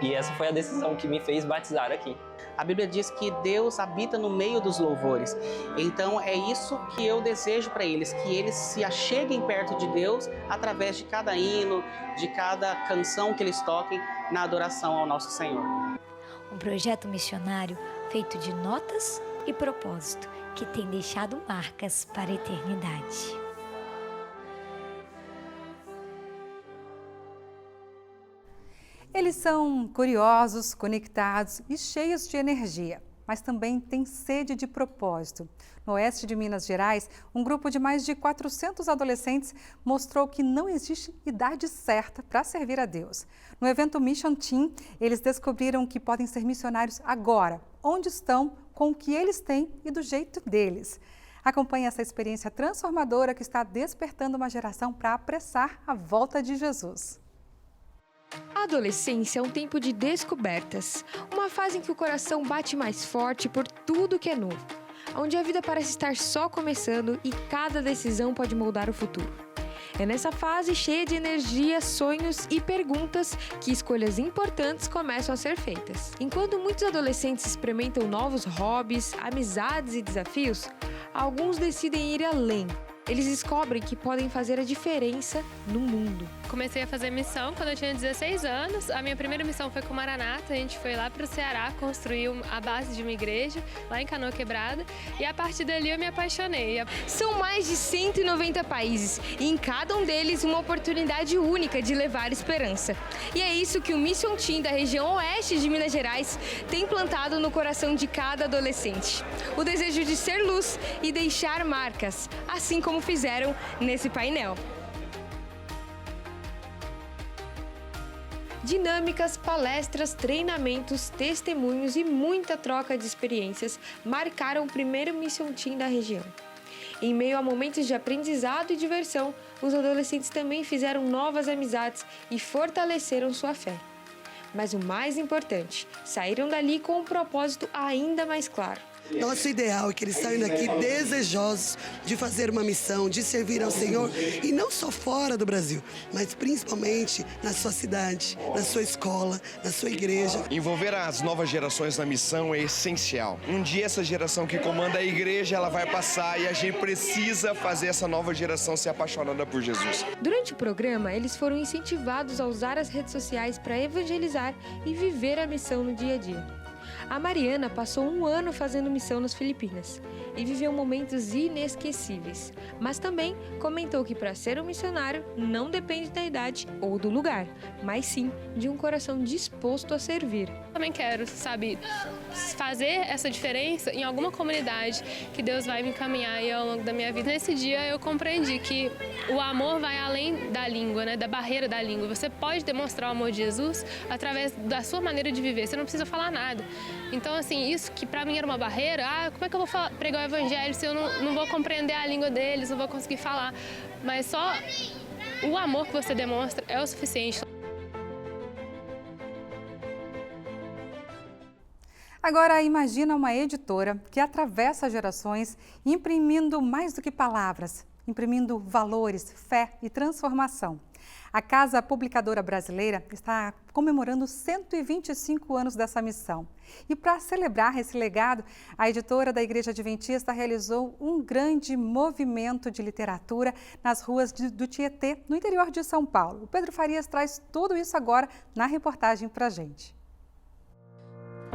E essa foi a decisão que me fez batizar aqui. A Bíblia diz que Deus habita no meio dos louvores. Então é isso que eu desejo para eles, que eles se acheguem perto de Deus através de cada hino, de cada canção que eles toquem na adoração ao nosso Senhor. Um projeto missionário feito de notas e propósito, que tem deixado marcas para a eternidade. Eles são curiosos, conectados e cheios de energia, mas também têm sede de propósito. No oeste de Minas Gerais, um grupo de mais de 400 adolescentes mostrou que não existe idade certa para servir a Deus. No evento Mission Team, eles descobriram que podem ser missionários agora, onde estão, com o que eles têm e do jeito deles. Acompanhe essa experiência transformadora que está despertando uma geração para apressar a volta de Jesus. A adolescência é um tempo de descobertas, uma fase em que o coração bate mais forte por tudo que é novo, onde a vida parece estar só começando e cada decisão pode moldar o futuro. É nessa fase cheia de energia, sonhos e perguntas que escolhas importantes começam a ser feitas. Enquanto muitos adolescentes experimentam novos hobbies, amizades e desafios, alguns decidem ir além, eles descobrem que podem fazer a diferença no mundo. Comecei a fazer missão quando eu tinha 16 anos. A minha primeira missão foi com o Maranata. A gente foi lá para o Ceará, construiu a base de uma igreja, lá em Canoa Quebrada. E a partir dali eu me apaixonei. São mais de 190 países e em cada um deles uma oportunidade única de levar esperança. E é isso que o Mission Team da região oeste de Minas Gerais tem plantado no coração de cada adolescente. O desejo de ser luz e deixar marcas, assim como fizeram nesse painel. Dinâmicas, palestras, treinamentos, testemunhos e muita troca de experiências marcaram o primeiro Mission Team da região. Em meio a momentos de aprendizado e diversão, os adolescentes também fizeram novas amizades e fortaleceram sua fé. Mas o mais importante, saíram dali com um propósito ainda mais claro. Nosso ideal é que eles saiam daqui desejosos de fazer uma missão, de servir ao Senhor, e não só fora do Brasil, mas principalmente na sua cidade, na sua escola, na sua igreja. Envolver as novas gerações na missão é essencial. Um dia essa geração que comanda a igreja, ela vai passar e a gente precisa fazer essa nova geração ser apaixonada por Jesus. Durante o programa, eles foram incentivados a usar as redes sociais para evangelizar e viver a missão no dia a dia. A Mariana passou 1 ano fazendo missão nas Filipinas e viveu momentos inesquecíveis, mas também comentou que para ser um missionário não depende da idade ou do lugar, mas sim de um coração disposto a servir. Também quero, fazer essa diferença em alguma comunidade que Deus vai me encaminhar aí ao longo da minha vida. Nesse dia eu compreendi que o amor vai além da língua, da barreira da língua. Você pode demonstrar o amor de Jesus através da sua maneira de viver, você não precisa falar nada. Então, isso que para mim era uma barreira, como é que eu vou pregar o evangelho se eu não vou compreender a língua deles, não vou conseguir falar. Mas só o amor que você demonstra é o suficiente. Agora, imagina uma editora que atravessa gerações imprimindo mais do que palavras, imprimindo valores, fé e transformação. A Casa Publicadora Brasileira está comemorando 125 anos dessa missão. E para celebrar esse legado, a editora da Igreja Adventista realizou um grande movimento de literatura nas ruas do Tietê, no interior de São Paulo. O Pedro Farias traz tudo isso agora na reportagem para a gente.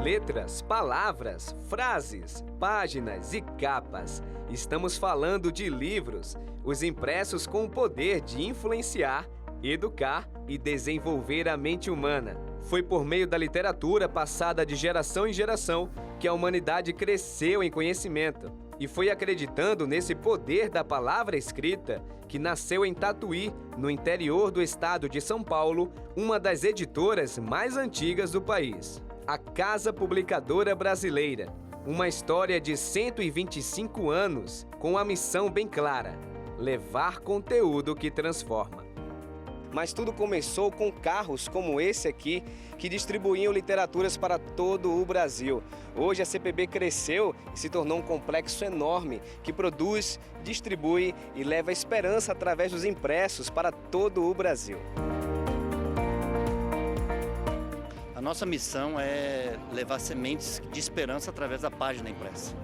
Letras, palavras, frases, páginas e capas. Estamos falando de livros, os impressos com o poder de influenciar, educar e desenvolver a mente humana. Foi por meio da literatura passada de geração em geração que a humanidade cresceu em conhecimento. E foi acreditando nesse poder da palavra escrita que nasceu em Tatuí, no interior do estado de São Paulo, uma das editoras mais antigas do país. A Casa Publicadora Brasileira, uma história de 125 anos com a missão bem clara: levar conteúdo que transforma. Mas tudo começou com carros como esse aqui, que distribuíam literaturas para todo o Brasil. Hoje a CPB cresceu e se tornou um complexo enorme que produz, distribui e leva esperança através dos impressos para todo o Brasil. A nossa missão é levar sementes de esperança através da página impressa.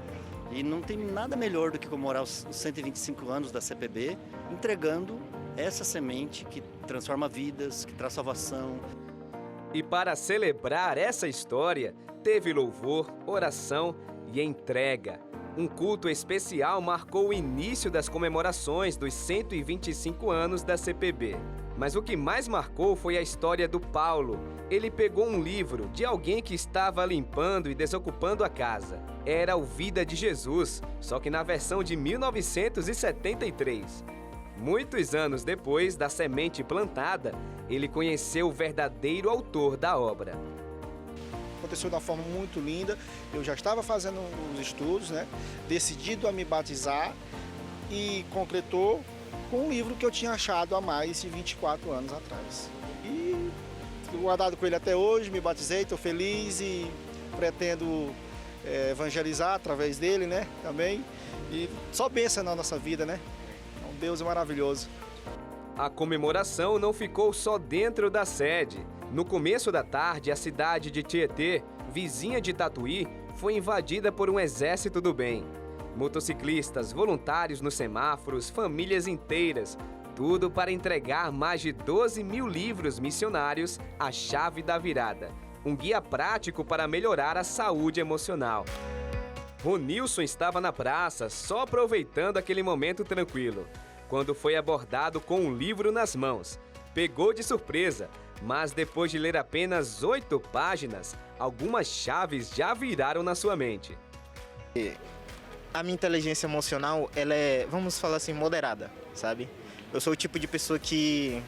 E não tem nada melhor do que comemorar os 125 anos da CPB, entregando essa semente que transforma vidas, que traz salvação. E para celebrar essa história, teve louvor, oração e entrega. Um culto especial marcou o início das comemorações dos 125 anos da CPB. Mas o que mais marcou foi a história do Paulo. Ele pegou um livro de alguém que estava limpando e desocupando a casa. Era o Vida de Jesus, só que na versão de 1973. Muitos anos depois da semente plantada, ele conheceu o verdadeiro autor da obra. Aconteceu de uma forma muito linda. Eu já estava fazendo os estudos, decidido a me batizar e concretou com um livro que eu tinha achado há mais de 24 anos atrás. E fui guardado com ele até hoje, me batizei, estou feliz e pretendo evangelizar através dele, também. E só bênção na nossa vida, Deus é maravilhoso. A comemoração não ficou só dentro da sede. No começo da tarde, a cidade de Tietê, vizinha de Tatuí, foi invadida por um exército do bem. Motociclistas, voluntários nos semáforos, famílias inteiras, tudo para entregar mais de 12 mil livros missionários à Chave da Virada, um guia prático para melhorar a saúde emocional. Ronilson estava na praça, só aproveitando aquele momento tranquilo, quando foi abordado com um livro nas mãos. Pegou de surpresa, mas depois de ler apenas 8 páginas, algumas chaves já viraram na sua mente. A minha inteligência emocional, ela é, vamos falar assim, moderada, sabe? Eu sou o tipo de pessoa que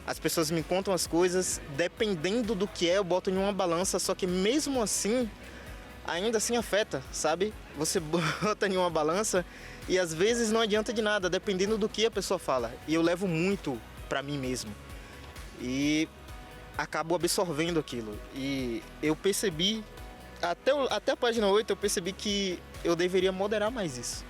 as pessoas me contam as coisas, dependendo do que é, eu boto em uma balança, só que mesmo assim, ainda assim afeta, sabe? Você bota em uma balança e às vezes não adianta de nada, dependendo do que a pessoa fala. E eu levo muito pra mim mesmo. E acabo absorvendo aquilo. E eu percebi, até a página 8, eu percebi que eu deveria moderar mais isso.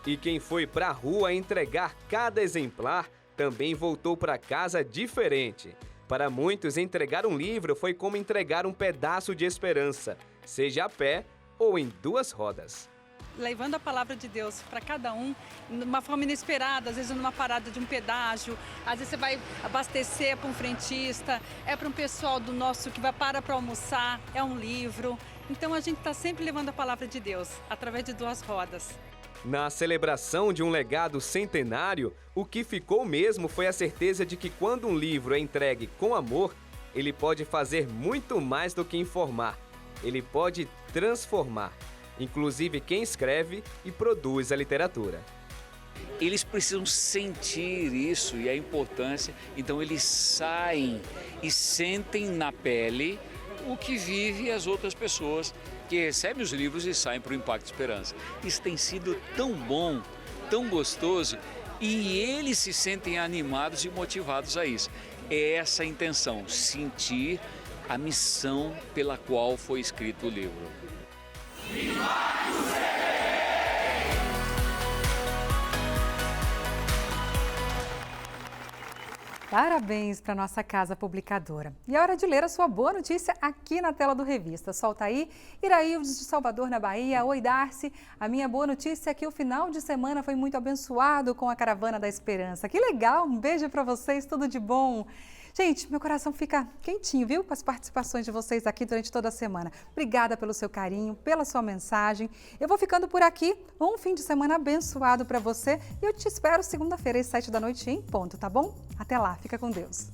E quem foi pra rua entregar cada exemplar também voltou para casa diferente. Para muitos, entregar um livro foi como entregar um pedaço de esperança, seja a pé ou em 2 rodas. Levando a palavra de Deus para cada um, de uma forma inesperada, às vezes numa parada de um pedágio, às vezes você vai abastecer para um frentista, é para um pessoal do nosso que vai para almoçar, é um livro. Então a gente está sempre levando a palavra de Deus, através de 2 rodas. Na celebração de um legado centenário, o que ficou mesmo foi a certeza de que quando um livro é entregue com amor, ele pode fazer muito mais do que informar, ele pode transformar. Inclusive quem escreve e produz a literatura. Eles precisam sentir isso e a importância, então eles saem e sentem na pele o que vive as outras pessoas que recebem os livros e saem para o Impacto Esperança. Isso tem sido tão bom, tão gostoso e eles se sentem animados e motivados a isso. É essa a intenção, sentir a missão pela qual foi escrito o livro. Parabéns para nossa casa publicadora. E é hora de ler a sua boa notícia aqui na tela do Revista. Solta aí, Iraildes de Salvador, na Bahia. Oi, Darcy. A minha boa notícia é que o final de semana foi muito abençoado com a Caravana da Esperança. Que legal, um beijo para vocês, tudo de bom. Gente, meu coração fica quentinho, viu? Com as participações de vocês aqui durante toda a semana. Obrigada pelo seu carinho, pela sua mensagem. Eu vou ficando por aqui. Um fim de semana abençoado para você. E eu te espero segunda-feira às 7 da noite em ponto, tá bom? Até lá, fica com Deus.